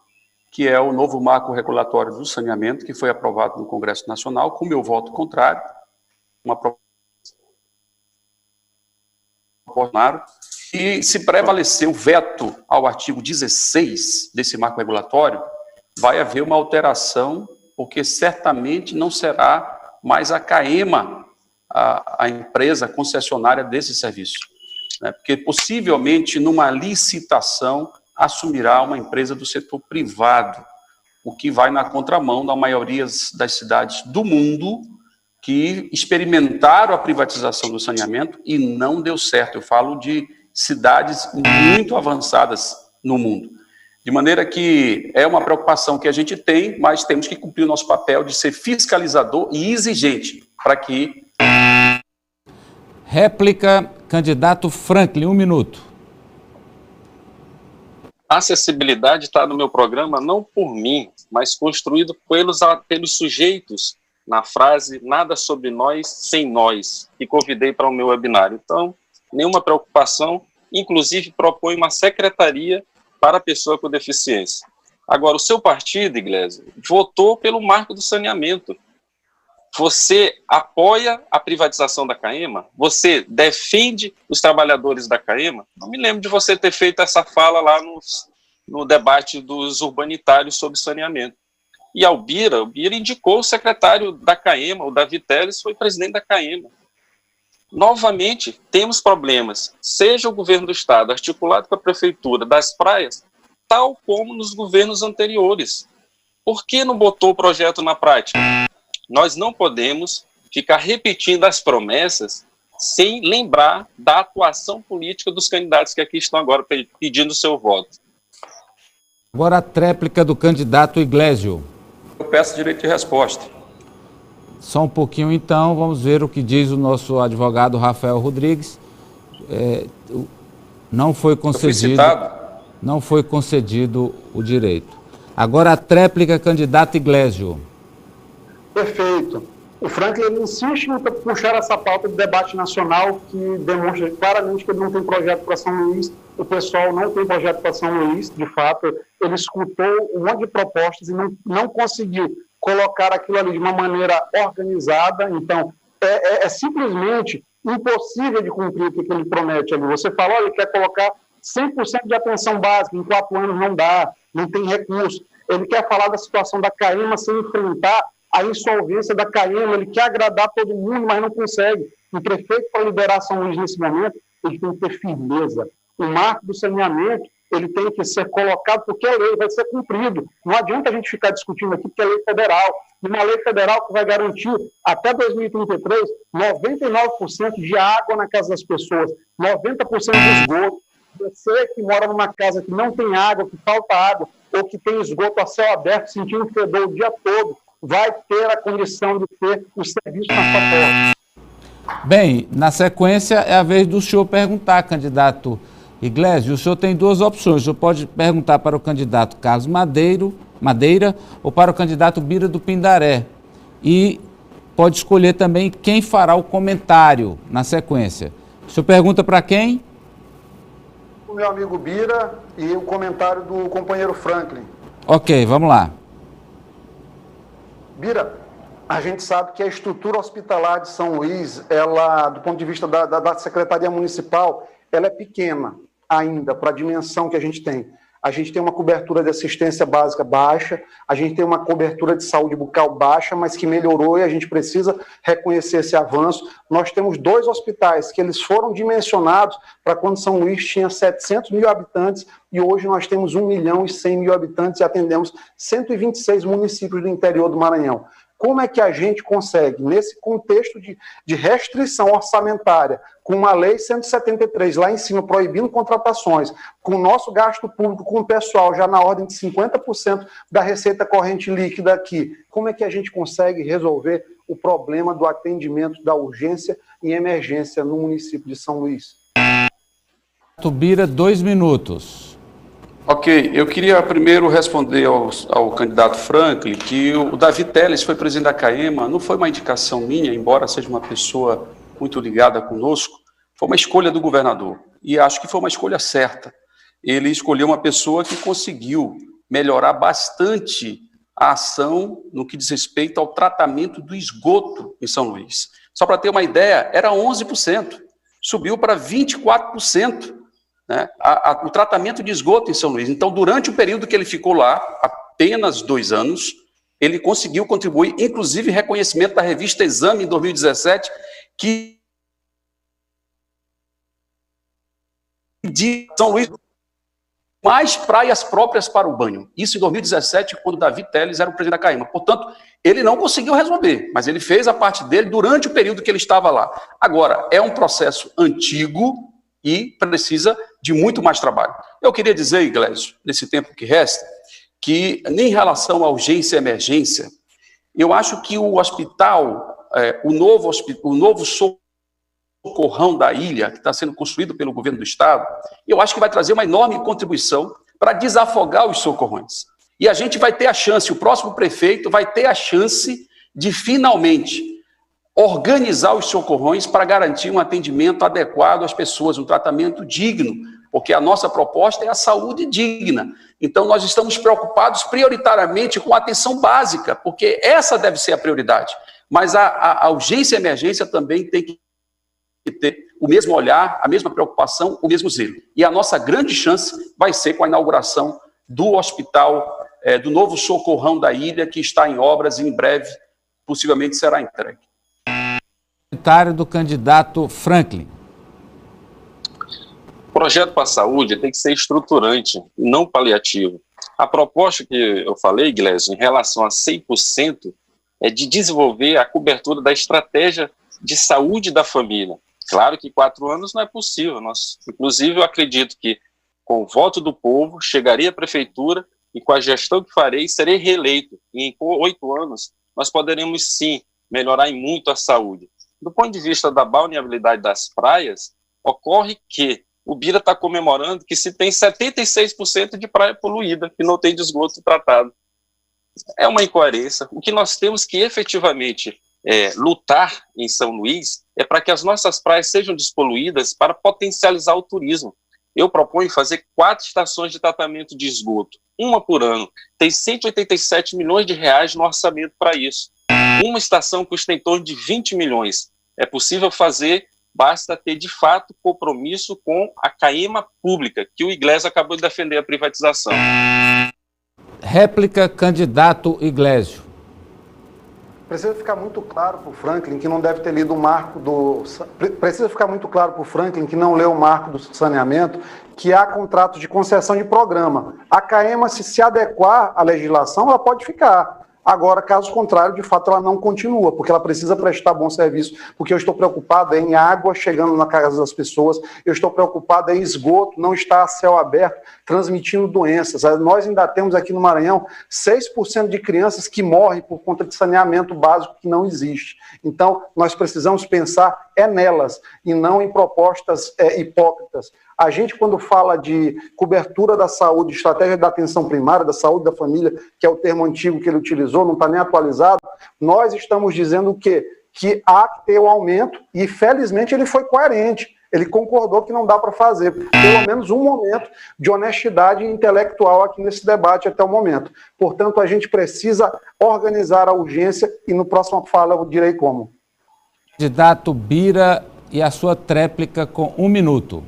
que é o novo marco regulatório do saneamento, que foi aprovado no Congresso Nacional, com meu voto contrário, uma proposta. E se prevalecer o veto ao artigo 16 desse marco regulatório, vai haver uma alteração, porque certamente não será mais a CAEMA a empresa concessionária desse serviço, né? Porque possivelmente numa licitação assumirá uma empresa do setor privado, o que vai na contramão da maioria das cidades do mundo que experimentaram a privatização do saneamento e não deu certo. Eu falo de cidades muito avançadas no mundo. De maneira que é uma preocupação que a gente tem, mas temos que cumprir o nosso papel de ser fiscalizador e exigente para que... Réplica, candidato Franklin, 1 minuto. A acessibilidade está no meu programa não por mim, mas construído pelos sujeitos na frase "nada sobre nós sem nós", que convidei para o meu webinário. Então, nenhuma preocupação, inclusive propõe uma secretaria para a pessoa com deficiência. Agora, o seu partido, Iglesias, votou pelo marco do saneamento. Você apoia a privatização da CAEMA? Você defende os trabalhadores da CAEMA? Não me lembro de você ter feito essa fala lá no debate dos urbanitários sobre saneamento. E o Bira indicou o secretário da CAEMA, o Davi Teles, foi presidente da CAEMA. Novamente, temos problemas, seja o governo do estado articulado com a prefeitura das praias, tal como nos governos anteriores. Por que não botou o projeto na prática? Nós não podemos ficar repetindo as promessas sem lembrar da atuação política dos candidatos que aqui estão agora pedindo o seu voto. Agora a tréplica do candidato Iglesias. Eu peço direito de resposta. Só um pouquinho então, vamos ver o que diz o nosso advogado Rafael Rodrigues. Não foi concedido o direito. Agora a tréplica, candidato Iglesias. Perfeito. O Franklin ele insiste em puxar essa pauta de debate nacional que demonstra claramente que ele não tem projeto para São Luís. O pessoal não tem projeto para São Luís, de fato. Ele escutou um monte de propostas e não conseguiu colocar aquilo ali de uma maneira organizada. Então, é simplesmente impossível de cumprir o que ele promete ali. Você fala, olha, ele quer colocar 100% de atenção básica, em 4 anos não dá, não tem recurso. Ele quer falar da situação da CAEMA sem enfrentar a insolvência da CAEMA, ele quer agradar todo mundo, mas não consegue. O prefeito, para liberar São Luís nesse momento, ele tem que ter firmeza. O marco do saneamento, ele tem que ser colocado porque a lei vai ser cumprido. Não adianta a gente ficar discutindo aqui porque é lei federal. Uma lei federal que vai garantir, até 2033, 99% de água na casa das pessoas, 90% de esgoto. Você que mora numa casa que não tem água, que falta água, ou que tem esgoto a céu aberto, sentindo fedor o dia todo, vai ter a condição de ter o serviço na sua porta. Bem, na sequência é a vez do senhor perguntar, candidato Iglesias. O senhor tem 2 opções. O senhor pode perguntar para o candidato Carlos Madeira ou para o candidato Bira do Pindaré. E pode escolher também quem fará o comentário na sequência. O senhor pergunta para quem? O meu amigo Bira e o comentário do companheiro Franklin. Ok, vamos lá. Bira, a gente sabe que a estrutura hospitalar de São Luís, ela, do ponto de vista da Secretaria Municipal, ela é pequena ainda para a dimensão que a gente tem. A gente tem uma cobertura de assistência básica baixa, a gente tem uma cobertura de saúde bucal baixa, mas que melhorou e a gente precisa reconhecer esse avanço. Nós temos 2 hospitais que eles foram dimensionados para quando São Luís tinha 700 mil habitantes e hoje nós temos 1.100.000 habitantes e atendemos 126 municípios do interior do Maranhão. Como é que a gente consegue, nesse contexto de restrição orçamentária, com uma lei 173 lá em cima proibindo contratações, com o nosso gasto público com o pessoal já na ordem de 50% da receita corrente líquida aqui, como é que a gente consegue resolver o problema do atendimento da urgência e emergência no município de São Luís? Tubira, 2 minutos. Ok, eu queria primeiro responder ao candidato Franklin que o Davi Teles foi presidente da CAEMA, não foi uma indicação minha, embora seja uma pessoa muito ligada conosco, foi uma escolha do governador, e acho que foi uma escolha certa. Ele escolheu uma pessoa que conseguiu melhorar bastante a ação no que diz respeito ao tratamento do esgoto em São Luís. Só para ter uma ideia, era 11%, subiu para 24%. né, o tratamento de esgoto em São Luís. Então, durante o período que ele ficou lá, apenas 2 anos, ele conseguiu contribuir, inclusive reconhecimento da revista Exame em 2017, que de São Luís mais praias próprias para o banho. Isso em 2017, quando Davi Teles era o presidente da CAEMA. Portanto, ele não conseguiu resolver, mas ele fez a parte dele durante o período que ele estava lá. Agora, é um processo antigo e precisa de muito mais trabalho. Eu queria dizer, Iglesio, nesse tempo que resta, que em relação à urgência e emergência, eu acho que o hospital, o novo socorrão da ilha, que está sendo construído pelo governo do estado, eu acho que vai trazer uma enorme contribuição para desafogar os socorrões. E a gente vai ter a chance, o próximo prefeito vai ter a chance de finalmente organizar os socorrões para garantir um atendimento adequado às pessoas, um tratamento digno, porque a nossa proposta é a saúde digna. Então, nós estamos preocupados prioritariamente com a atenção básica, porque essa deve ser a prioridade. Mas a urgência e a emergência também tem que ter o mesmo olhar, a mesma preocupação, o mesmo zelo. E a nossa grande chance vai ser com a inauguração do hospital, do novo socorrão da ilha, que está em obras e em breve, possivelmente, será entregue. Comentário do candidato Franklin. O projeto para a saúde tem que ser estruturante, não paliativo. A proposta que eu falei, Iglesio, em relação a 100%, é de desenvolver a cobertura da estratégia de saúde da família. Claro que 4 anos não é possível. Inclusive, eu acredito que, com o voto do povo, chegaria à prefeitura e, com a gestão que farei, serei reeleito. E em 8 anos, nós poderemos, sim, melhorar em muito a saúde. Do ponto de vista da balneabilidade das praias, ocorre que o Bira está comemorando que se tem 76% de praia poluída, que não tem de esgoto tratado. É uma incoerência. O que nós temos que efetivamente lutar em São Luís é para que as nossas praias sejam despoluídas para potencializar o turismo. Eu proponho fazer 4 estações de tratamento de esgoto, uma por ano. Tem 187 milhões de reais no orçamento para isso. Uma estação custa em torno de 20 milhões. É possível fazer, basta ter de fato compromisso com a CAEMA pública, que o Iglesio acabou de defender a privatização. Réplica, candidato Iglesio. Precisa ficar muito claro para o Franklin que não deve ter lido o marco do... Precisa ficar muito claro para o Franklin que não leu o marco do saneamento, que há contratos de concessão de programa. A CAEMA, se adequar à legislação, ela pode ficar. Agora, caso contrário, de fato, ela não continua, porque ela precisa prestar bom serviço, porque eu estou preocupado em água chegando na casa das pessoas, eu estou preocupado em esgoto, não estar a céu aberto, transmitindo doenças. Nós ainda temos aqui no Maranhão 6% de crianças que morrem por conta de saneamento básico que não existe. Então, nós precisamos pensar nelas e não em propostas hipócritas. A gente, quando fala de cobertura da saúde, estratégia da atenção primária, da saúde da família, que é o termo antigo que ele utilizou, não está nem atualizado, nós estamos dizendo o quê? Que há que ter um aumento e, felizmente, ele foi coerente. Ele concordou que não dá para fazer pelo menos um momento de honestidade intelectual aqui nesse debate até o momento. Portanto, a gente precisa organizar a urgência e no próximo fala eu direi como. Candidato Bira e a sua tréplica com 1 minuto.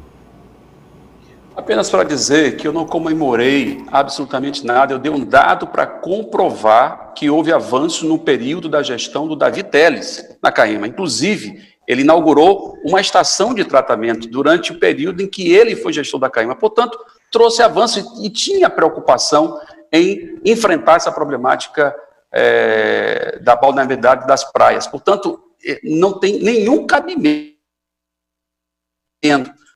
Apenas para dizer que eu não comemorei absolutamente nada, eu dei um dado para comprovar que houve avanço no período da gestão do Davi Teles na CAEMA. Inclusive, ele inaugurou uma estação de tratamento durante o período em que ele foi gestor da CAEMA. Portanto, trouxe avanço e tinha preocupação em enfrentar essa problemática da balneabilidade das praias. Portanto, não tem nenhum cabimento.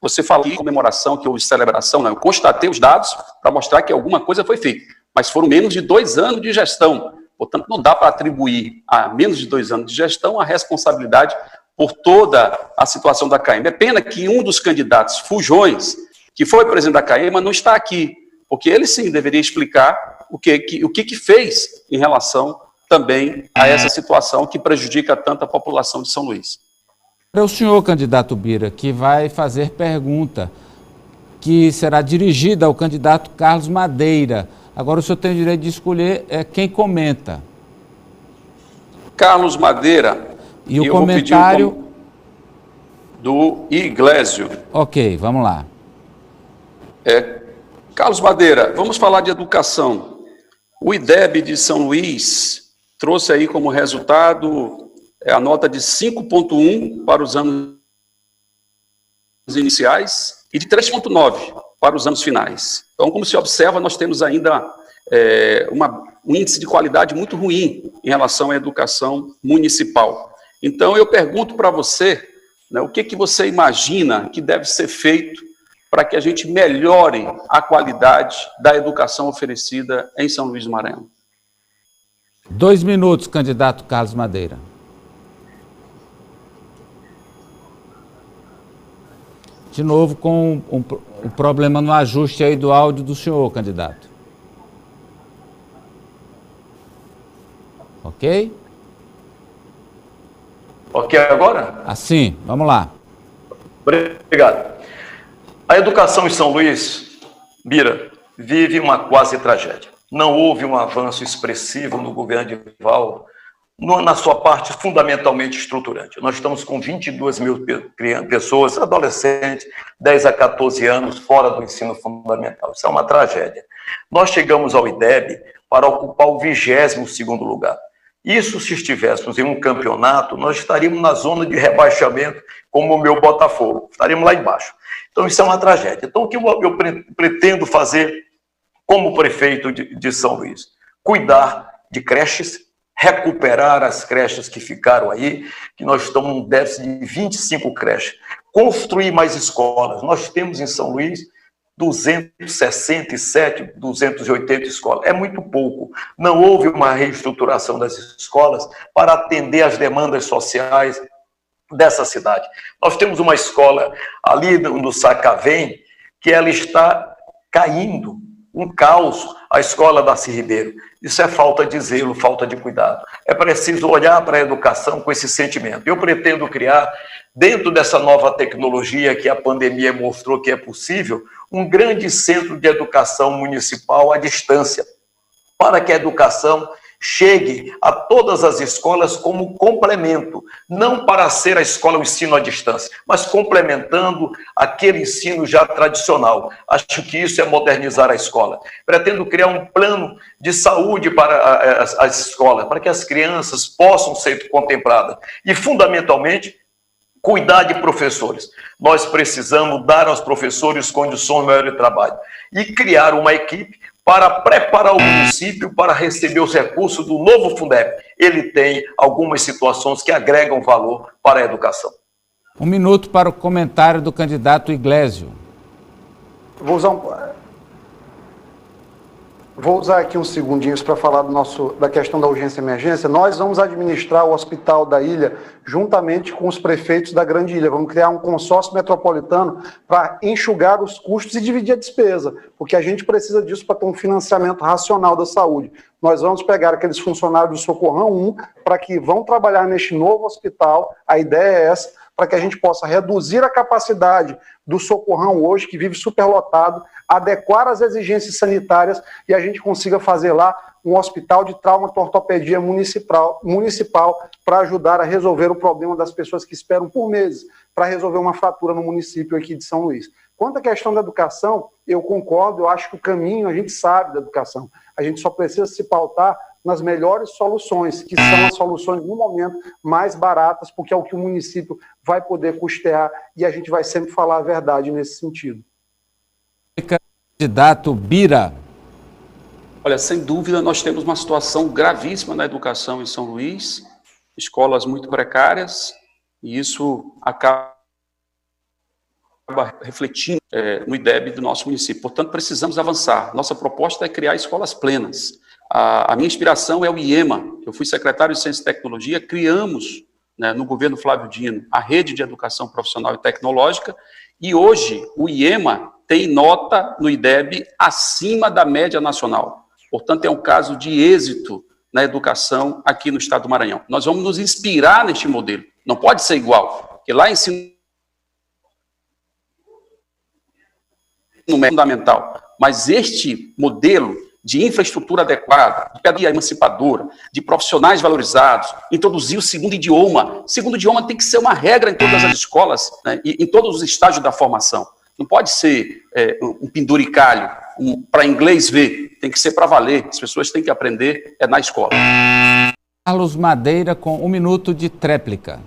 Você falou em comemoração, que houve celebração, não. Eu constatei os dados para mostrar que alguma coisa foi feita, mas foram menos de 2 anos de gestão. Portanto, não dá para atribuir a menos de 2 anos de gestão a responsabilidade por toda a situação da CAEMA. É pena que um dos candidatos, Fujões, que foi presidente da CAEMA, não está aqui, porque ele sim deveria explicar o que fez em relação também a essa situação que prejudica tanto a população de São Luís. É o senhor, candidato Bira, que vai fazer pergunta, que será dirigida ao candidato Carlos Madeira. Agora o senhor tem o direito de escolher quem comenta. Carlos Madeira. E o comentário... do Iglesio. Ok, vamos lá. Carlos Madeira, vamos falar de educação. O IDEB de São Luís trouxe aí como resultado a nota de 5,1 para os anos iniciais e de 3,9 para os anos finais. Então, como se observa, nós temos ainda um índice de qualidade muito ruim em relação à educação municipal. Então, eu pergunto para você, né, o que você imagina que deve ser feito para que a gente melhore a qualidade da educação oferecida em São Luís do Maranhão? 2 minutos, candidato Carlos Madeira. De novo, com um problema no ajuste aí do áudio do senhor, candidato. Ok? Ok agora? Assim, vamos lá. Obrigado. A educação em São Luís, Bira, vive uma quase tragédia. Não houve um avanço expressivo no governo de Val, na sua parte fundamentalmente estruturante. Nós estamos com 22 mil pessoas, adolescentes, 10 a 14 anos, fora do ensino fundamental. Isso é uma tragédia. Nós chegamos ao IDEB para ocupar o 22º lugar. Isso, se estivéssemos em um campeonato, nós estaríamos na zona de rebaixamento, como o meu Botafogo. Estaríamos lá embaixo. Então, isso é uma tragédia. Então, o que eu pretendo fazer como prefeito de São Luís? Cuidar de creches, recuperar as creches que ficaram aí, que nós estamos num déficit de 25 creches. Construir mais escolas. Nós temos em São Luís 267, 280 escolas. É muito pouco. Não houve uma reestruturação das escolas para atender às demandas sociais dessa cidade. Nós temos uma escola ali no Sacavém que ela está caindo, um caos, a escola Darcy Ribeiro. Isso é falta de zelo, falta de cuidado. É preciso olhar para a educação com esse sentimento. Eu pretendo criar, dentro dessa nova tecnologia que a pandemia mostrou que é possível, um grande centro de educação municipal à distância, para que a educação chegue a todas as escolas como complemento, não para ser a escola o ensino à distância, mas complementando aquele ensino já tradicional. Acho que isso é modernizar a escola. Pretendo criar um plano de saúde para as escolas, para que as crianças possam ser contempladas e, fundamentalmente, cuidar de professores. Nós precisamos dar aos professores condições maiores de trabalho e criar uma equipe para preparar o município para receber os recursos do novo Fundeb. Ele tem algumas situações que agregam valor para a educação. 1 minuto para o comentário do candidato Iglesio. Vou usar aqui uns segundinhos para falar da questão da urgência e emergência. Nós vamos administrar o hospital da ilha juntamente com os prefeitos da Grande Ilha. Vamos criar um consórcio metropolitano para enxugar os custos e dividir a despesa, porque a gente precisa disso para ter um financiamento racional da saúde. Nós vamos pegar aqueles funcionários do Socorrão 1 para que vão trabalhar neste novo hospital. A ideia é essa, para que a gente possa reduzir a capacidade do Socorrão hoje, que vive superlotado, adequar as exigências sanitárias e a gente consiga fazer lá um hospital de traumatortopedia municipal para ajudar a resolver o problema das pessoas que esperam por meses para resolver uma fratura no município aqui de São Luís. Quanto à questão da educação, eu concordo, eu acho que o caminho a gente sabe da educação. A gente só precisa se pautar nas melhores soluções, que são as soluções, no momento, mais baratas, porque é o que o município vai poder custear e a gente vai sempre falar a verdade nesse sentido. Candidato Bira. Olha, sem dúvida, nós temos uma situação gravíssima na educação em São Luís, escolas muito precárias, e isso acaba refletindo no IDEB do nosso município. Portanto, precisamos avançar. Nossa proposta é criar escolas plenas. A minha inspiração é o IEMA. Eu fui secretário de Ciência e Tecnologia, criamos, né, no governo Flávio Dino, a Rede de Educação Profissional e Tecnológica, e hoje o IEMA tem nota no IDEB acima da média nacional. Portanto, é um caso de êxito na educação aqui no estado do Maranhão. Nós vamos nos inspirar neste modelo. Não pode ser igual, porque lá ensino fundamental, mas este modelo de infraestrutura adequada, de pedagogia emancipadora, de profissionais valorizados, introduzir o segundo idioma. O segundo idioma tem que ser uma regra em todas as escolas, né, e em todos os estágios da formação. Não pode ser um penduricalho, para inglês ver, tem que ser para valer. As pessoas têm que aprender na escola. Carlos Madeira, com 1 minuto de tréplica.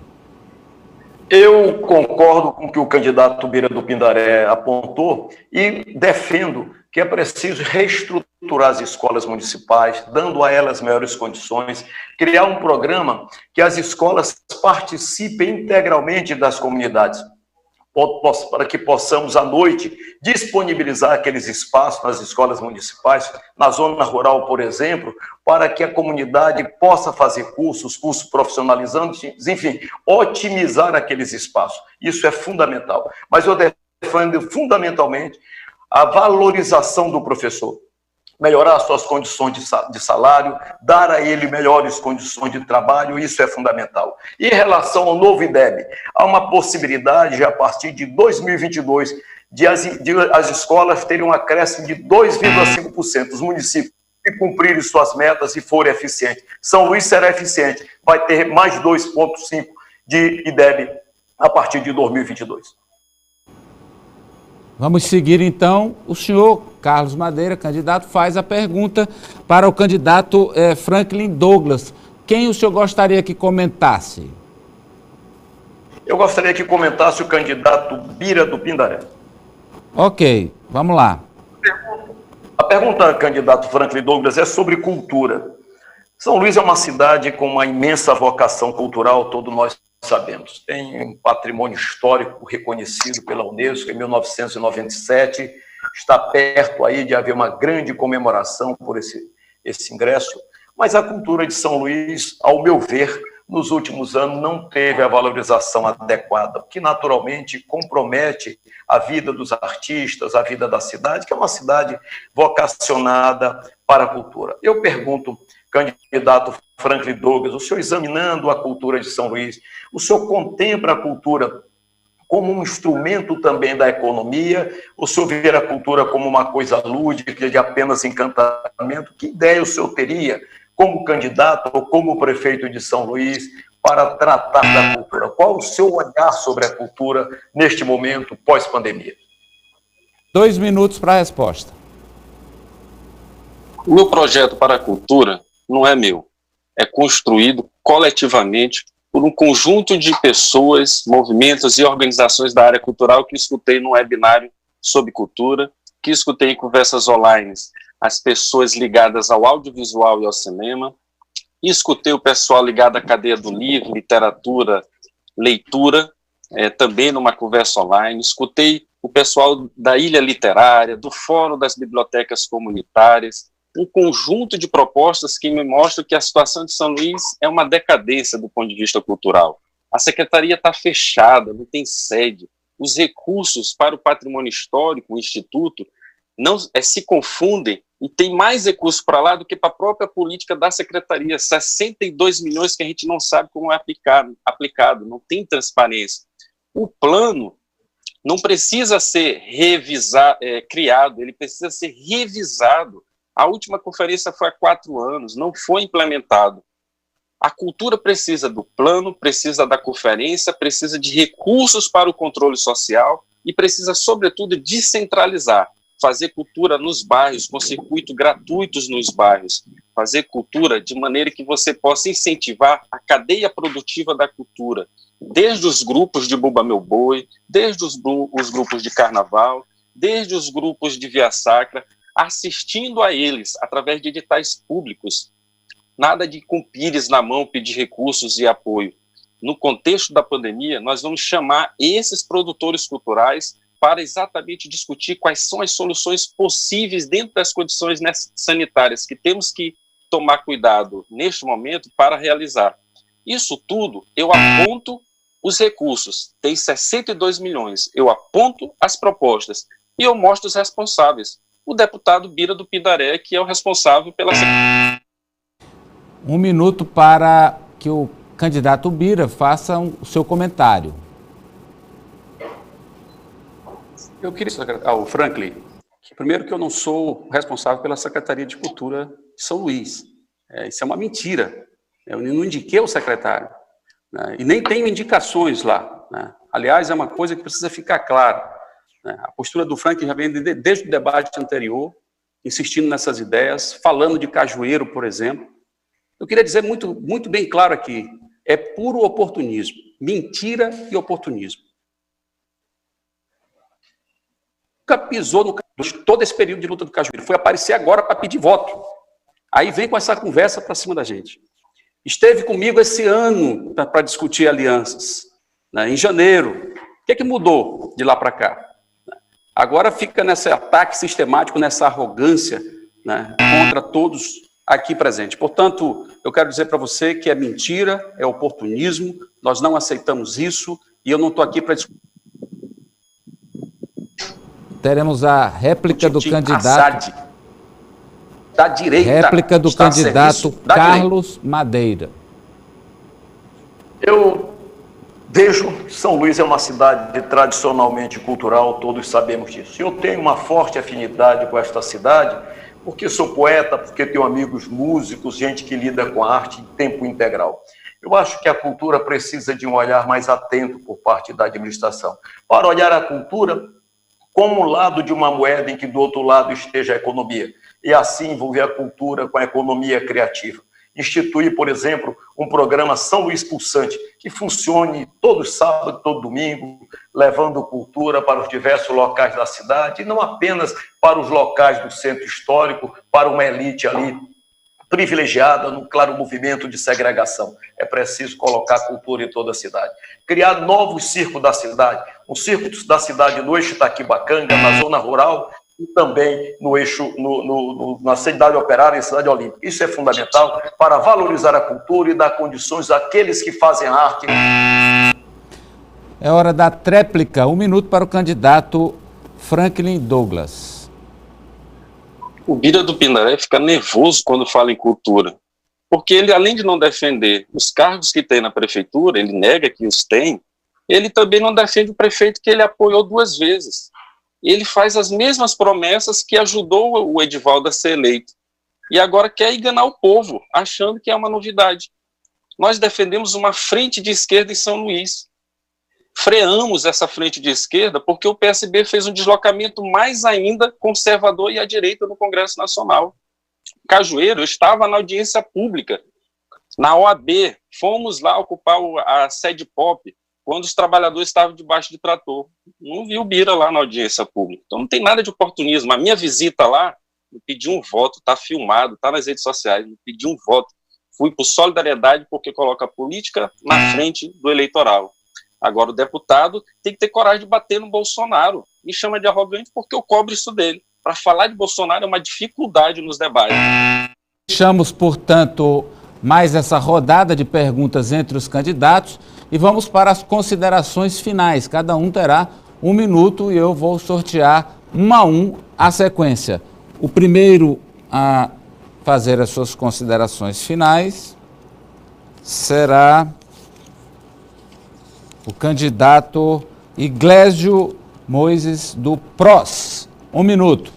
Eu concordo com o que o candidato Bira do Pindaré apontou e defendo que é preciso reestruturar as escolas municipais, dando a elas melhores condições, criar um programa que as escolas participem integralmente das comunidades, para que possamos, à noite, disponibilizar aqueles espaços nas escolas municipais, na zona rural, por exemplo, para que a comunidade possa fazer cursos profissionalizantes, enfim, otimizar aqueles espaços. Isso é fundamental. Mas eu defendo fundamentalmente a valorização do professor, melhorar suas condições de salário, dar a ele melhores condições de trabalho, isso é fundamental. E em relação ao novo IDEB, há uma possibilidade, a partir de 2022, de as escolas terem um acréscimo de 2,5%. Os municípios que cumprirem suas metas e forem eficientes. São Luís será eficiente, vai ter mais 2,5% de IDEB a partir de 2022. Vamos seguir, então. O senhor Carlos Madeira, candidato, faz a pergunta para o candidato Franklin Douglas. Quem o senhor gostaria que comentasse? Eu gostaria que comentasse o candidato Bira do Pindaré. Ok, vamos lá. A pergunta, candidato Franklin Douglas, é sobre cultura. São Luís é uma cidade com uma imensa vocação cultural, todos nós sabemos. Tem um patrimônio histórico reconhecido pela Unesco em 1997, está perto aí de haver uma grande comemoração por esse ingresso, mas a cultura de São Luís, ao meu ver, nos últimos anos não teve a valorização adequada, o que naturalmente compromete a vida dos artistas, a vida da cidade, que é uma cidade vocacionada para a cultura. Eu pergunto, candidato Franklin Douglas, o senhor examinando a cultura de São Luís, o senhor contempla a cultura como um instrumento também da economia, o senhor vê a cultura como uma coisa lúdica, de apenas encantamento? Que ideia o senhor teria como candidato ou como prefeito de São Luís para tratar da cultura? Qual o seu olhar sobre a cultura neste momento pós-pandemia? 2 minutos para a resposta. O meu projeto para a cultura não é meu, é construído coletivamente por um conjunto de pessoas, movimentos e organizações da área cultural que escutei no webinário sobre cultura, que escutei em conversas online as pessoas ligadas ao audiovisual e ao cinema, e escutei o pessoal ligado à cadeia do livro, literatura, leitura, também numa conversa online, escutei o pessoal da Ilha Literária, do Fórum das Bibliotecas Comunitárias, um conjunto de propostas que me mostram que a situação de São Luís é uma decadência do ponto de vista cultural. A secretaria está fechada, não tem sede. Os recursos para o patrimônio histórico, o Instituto, não se confundem e tem mais recursos para lá do que para a própria política da secretaria. 62 milhões que a gente não sabe como é aplicado, não tem transparência. O plano não precisa ser criado, ele precisa ser revisado. A última conferência foi há 4 anos, não foi implementado. A cultura precisa do plano, precisa da conferência, precisa de recursos para o controle social e precisa, sobretudo, descentralizar. Fazer cultura nos bairros, com circuitos gratuitos nos bairros. Fazer cultura de maneira que você possa incentivar a cadeia produtiva da cultura, desde os grupos de Bumba Meu Boi, desde os grupos de carnaval, desde os grupos de Via Sacra, assistindo a eles através de editais públicos. Nada de com pires na mão pedir recursos e apoio. No contexto da pandemia, nós vamos chamar esses produtores culturais para exatamente discutir quais são as soluções possíveis dentro das condições sanitárias que temos que tomar cuidado neste momento para realizar. Isso tudo, eu aponto os recursos, tem 62 milhões, eu aponto as propostas e eu mostro os responsáveis. O deputado Bira do Pindaré, que é o responsável pela... 1 minuto para que o candidato Bira faça o seu comentário. Eu queria ao Franklin, primeiro que eu não sou responsável pela Secretaria de Cultura de São Luís. Isso é uma mentira. Eu não indiquei o secretário. Né? E nem tenho indicações lá. Né? Aliás, é uma coisa que precisa ficar clara. né? A postura do Franklin já vem desde o debate anterior, insistindo nessas ideias, falando de Cajueiro, por exemplo. Eu queria dizer muito, muito bem claro aqui, é puro oportunismo, mentira e oportunismo. Nunca pisou no todo esse período de luta do Cajueiro, foi aparecer agora para pedir voto. Aí vem com essa conversa para cima da gente. Esteve comigo esse ano para discutir alianças, né, em janeiro. O que mudou de lá para cá? Agora fica nesse ataque sistemático, nessa arrogância, né, contra todos aqui presentes. Portanto, eu quero dizer para você que é mentira, é oportunismo, nós não aceitamos isso e eu não estou aqui para discutir. Teremos a réplica do candidato. Da direita. Réplica do candidato Carlos Madeira. Eu vejo São Luís é uma cidade tradicionalmente cultural, todos sabemos disso. Eu tenho uma forte afinidade com esta cidade, porque sou poeta, porque tenho amigos músicos, gente que lida com a arte em tempo integral. Eu acho que a cultura precisa de um olhar mais atento por parte da administração, para olhar a cultura como o lado de uma moeda em que do outro lado esteja a economia, e assim envolver a cultura com a economia criativa. Instituir, por exemplo, um programa São Luís Pulsante, que funcione todo sábado, todo domingo, levando cultura para os diversos locais da cidade, e não apenas para os locais do centro histórico, para uma elite ali privilegiada no claro movimento de segregação. É preciso colocar cultura em toda a cidade. Criar novos circos da cidade, um circo da cidade no eixo Itaquibacanga, na zona rural, e também no eixo, na cidade operária e cidade olímpica. Isso é fundamental para valorizar a cultura e dar condições àqueles que fazem arte. É hora da tréplica. 1 minuto para o candidato Franklin Douglas. O Bira do Pindaré fica nervoso quando fala em cultura, porque ele, além de não defender os cargos que tem na prefeitura, ele nega que os tem, ele também não defende o prefeito que ele apoiou 2 vezes. Ele faz as mesmas promessas que ajudou o Edivaldo a ser eleito, e agora quer enganar o povo, achando que é uma novidade. Nós defendemos uma frente de esquerda em São Luís. Freamos essa frente de esquerda porque o PSB fez um deslocamento mais ainda conservador e à direita no Congresso Nacional. Cajueiro estava na audiência pública, na OAB, fomos lá ocupar a sede POP, quando os trabalhadores estavam debaixo de trator. Não vi o Bira lá na audiência pública. Então não tem nada de oportunismo. A minha visita lá, eu pedi um voto, está filmado, está nas redes sociais, eu pedi um voto. Fui por solidariedade porque coloca a política na frente do eleitoral. Agora o deputado tem que ter coragem de bater no Bolsonaro. Me chama de arrogante porque eu cobro isso dele. Para falar de Bolsonaro é uma dificuldade nos debates. Fechamos, portanto, mais essa rodada de perguntas entre os candidatos e vamos para as considerações finais. Cada um terá 1 minuto e eu vou sortear 1 a 1 a sequência. O primeiro a fazer as suas considerações finais será o candidato Iglesio Moises do PROS. 1 minuto.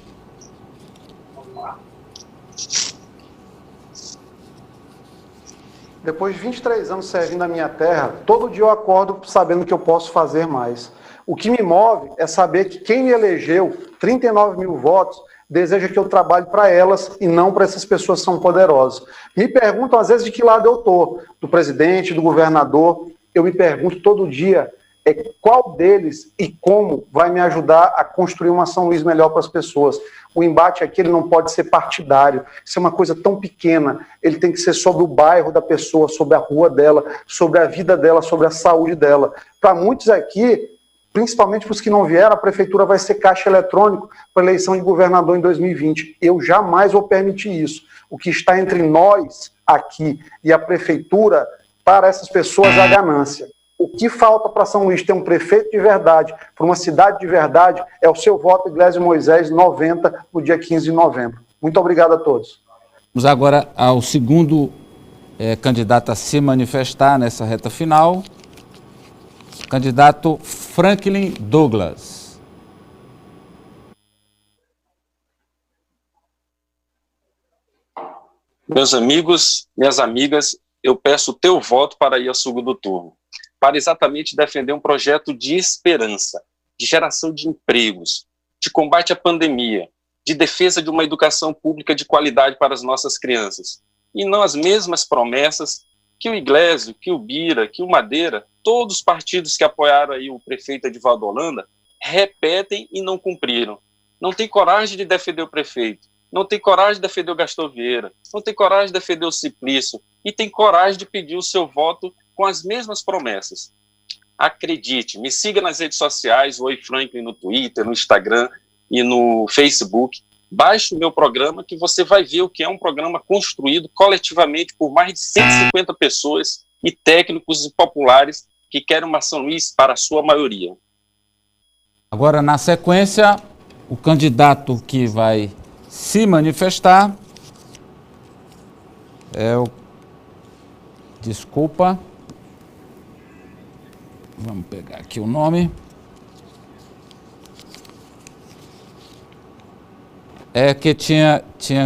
Depois de 23 anos servindo a minha terra, todo dia eu acordo sabendo que eu posso fazer mais. O que me move é saber que quem me elegeu, 39 mil votos, deseja que eu trabalhe para elas e não para essas pessoas que são poderosas. Me perguntam às vezes de que lado eu estou, do presidente, do governador. Eu me pergunto todo dia qual deles e como vai me ajudar a construir uma São Luís melhor para as pessoas. O embate aqui ele não pode ser partidário, isso é uma coisa tão pequena, ele tem que ser sobre o bairro da pessoa, sobre a rua dela, sobre a vida dela, sobre a saúde dela. Para muitos aqui, principalmente para os que não vieram, a prefeitura vai ser caixa eletrônico para a eleição de governador em 2020. Eu jamais vou permitir isso. O que está entre nós aqui e a prefeitura, para essas pessoas, é a ganância. O que falta para São Luís ter um prefeito de verdade, para uma cidade de verdade, é o seu voto, Iglesio Moisés, 90, no dia 15 de novembro. Muito obrigado a todos. Vamos agora ao segundo candidato a se manifestar nessa reta final, candidato Franklin Douglas. Meus amigos, minhas amigas, eu peço o teu voto para ir ao segundo turno, para exatamente defender um projeto de esperança. de geração de empregos, de combate à pandemia, de defesa de uma educação pública de qualidade para as nossas crianças. E não as mesmas promessas que o Iglesio, que o Bira, que o Madeira, todos os partidos que apoiaram aí o prefeito Edivaldo Holanda, repetem e não cumpriram. Não tem coragem de defender o prefeito, não tem coragem de defender o Gaston Vieira, não tem coragem de defender o Simplício e tem coragem de pedir o seu voto com as mesmas promessas. Acredite, me siga nas redes sociais, Oi Franklin no Twitter, no Instagram e no Facebook. Baixe o meu programa que você vai ver o que é um programa construído coletivamente por mais de 150 pessoas e técnicos e populares que querem uma São Luís para a sua maioria. Agora, na sequência, o candidato que vai se manifestar é o... Desculpa. Vamos pegar aqui o nome. É que tinha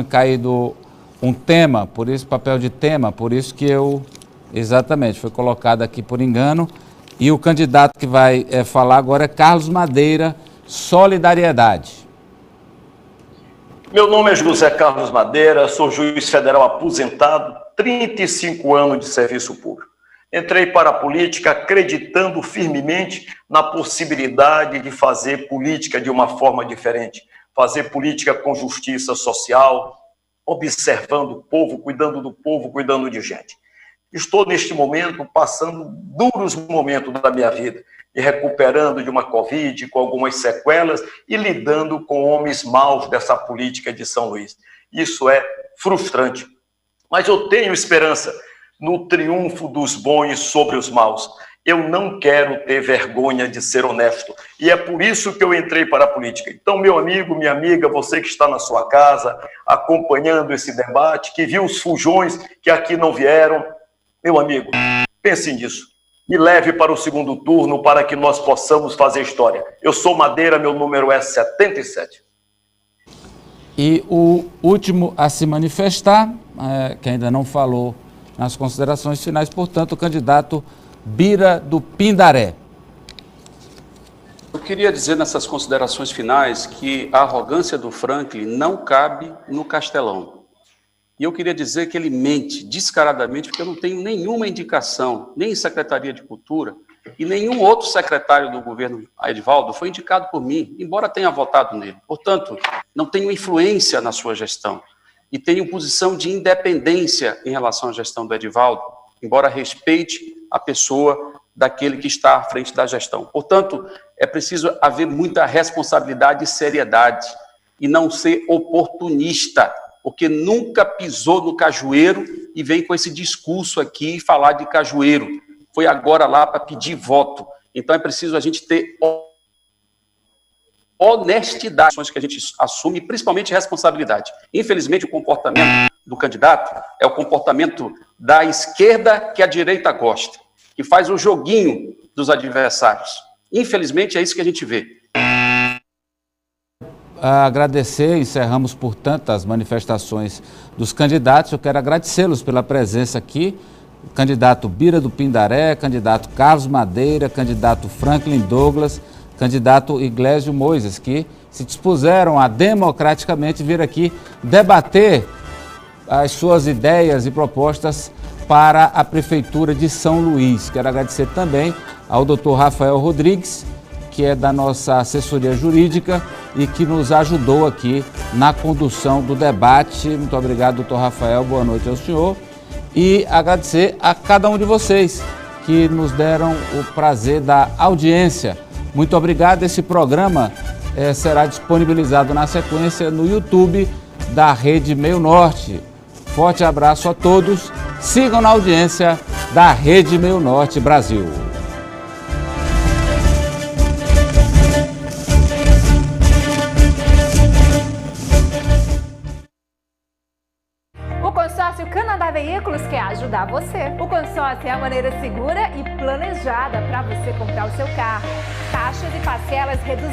caído um tema, por isso, papel de tema, por isso que eu... Exatamente, foi colocado aqui por engano. E o candidato que vai falar agora é Carlos Madeira, Solidariedade. Meu nome é José Carlos Madeira, sou juiz federal aposentado, 35 anos de serviço público. Entrei para a política acreditando firmemente na possibilidade de fazer política de uma forma diferente, fazer política com justiça social, observando o povo, cuidando de gente. Estou, neste momento, passando duros momentos da minha vida, e recuperando de uma Covid, com algumas sequelas, e lidando com homens maus dessa política de São Luís. Isso é frustrante. Mas eu tenho esperança no triunfo dos bons sobre os maus. Eu não quero ter vergonha de ser honesto. E é por isso que eu entrei para a política. Então, meu amigo, minha amiga, você que está na sua casa, acompanhando esse debate, que viu os fujões que aqui não vieram, meu amigo, pense nisso. Me leve para o segundo turno para que nós possamos fazer história. Eu sou Madeira, meu número é 77. E o último a se manifestar, que ainda não falou nas considerações finais, portanto, o candidato Bira do Pindaré. Eu queria dizer nessas considerações finais que a arrogância do Franklin não cabe no Castelão. E eu queria dizer que ele mente descaradamente, porque eu não tenho nenhuma indicação, nem em Secretaria de Cultura, e nenhum outro secretário do governo Edivaldo foi indicado por mim, embora tenha votado nele. Portanto, não tenho influência na sua gestão. E tenho posição de independência em relação à gestão do Edivaldo, embora respeite a pessoa daquele que está à frente da gestão. Portanto, é preciso haver muita responsabilidade e seriedade, e não ser oportunista, porque nunca pisou no cajueiro e vem com esse discurso aqui falar de cajueiro. Foi agora lá para pedir voto. Então é preciso a gente ter honestidade que a gente assume, principalmente responsabilidade. Infelizmente, o comportamento do candidato é o comportamento da esquerda que a direita gosta, que faz o joguinho dos adversários. Infelizmente, é isso que a gente vê. Agradecer, encerramos, portanto, as manifestações dos candidatos. Eu quero agradecê-los pela presença aqui. O candidato Bira do Pindaré, candidato Carlos Madeira, candidato Franklin Douglas, candidato Iglesio Moisés, que se dispuseram a democraticamente vir aqui debater as suas ideias e propostas para a Prefeitura de São Luís. Quero agradecer também ao doutor Rafael Rodrigues, que é da nossa assessoria jurídica e que nos ajudou aqui na condução do debate. Muito obrigado, doutor Rafael, boa noite ao senhor. E agradecer a cada um de vocês que nos deram o prazer da audiência. Muito obrigado. Esse programa será disponibilizado na sequência no YouTube da Rede Meio Norte. Forte abraço a todos. Sigam na audiência da Rede Meio Norte Brasil. O consórcio Canadá Veículos quer ajudar você. O consórcio é a maneira segura e planejada para você comprar o seu carro. Taxas e parcelas reduzidas.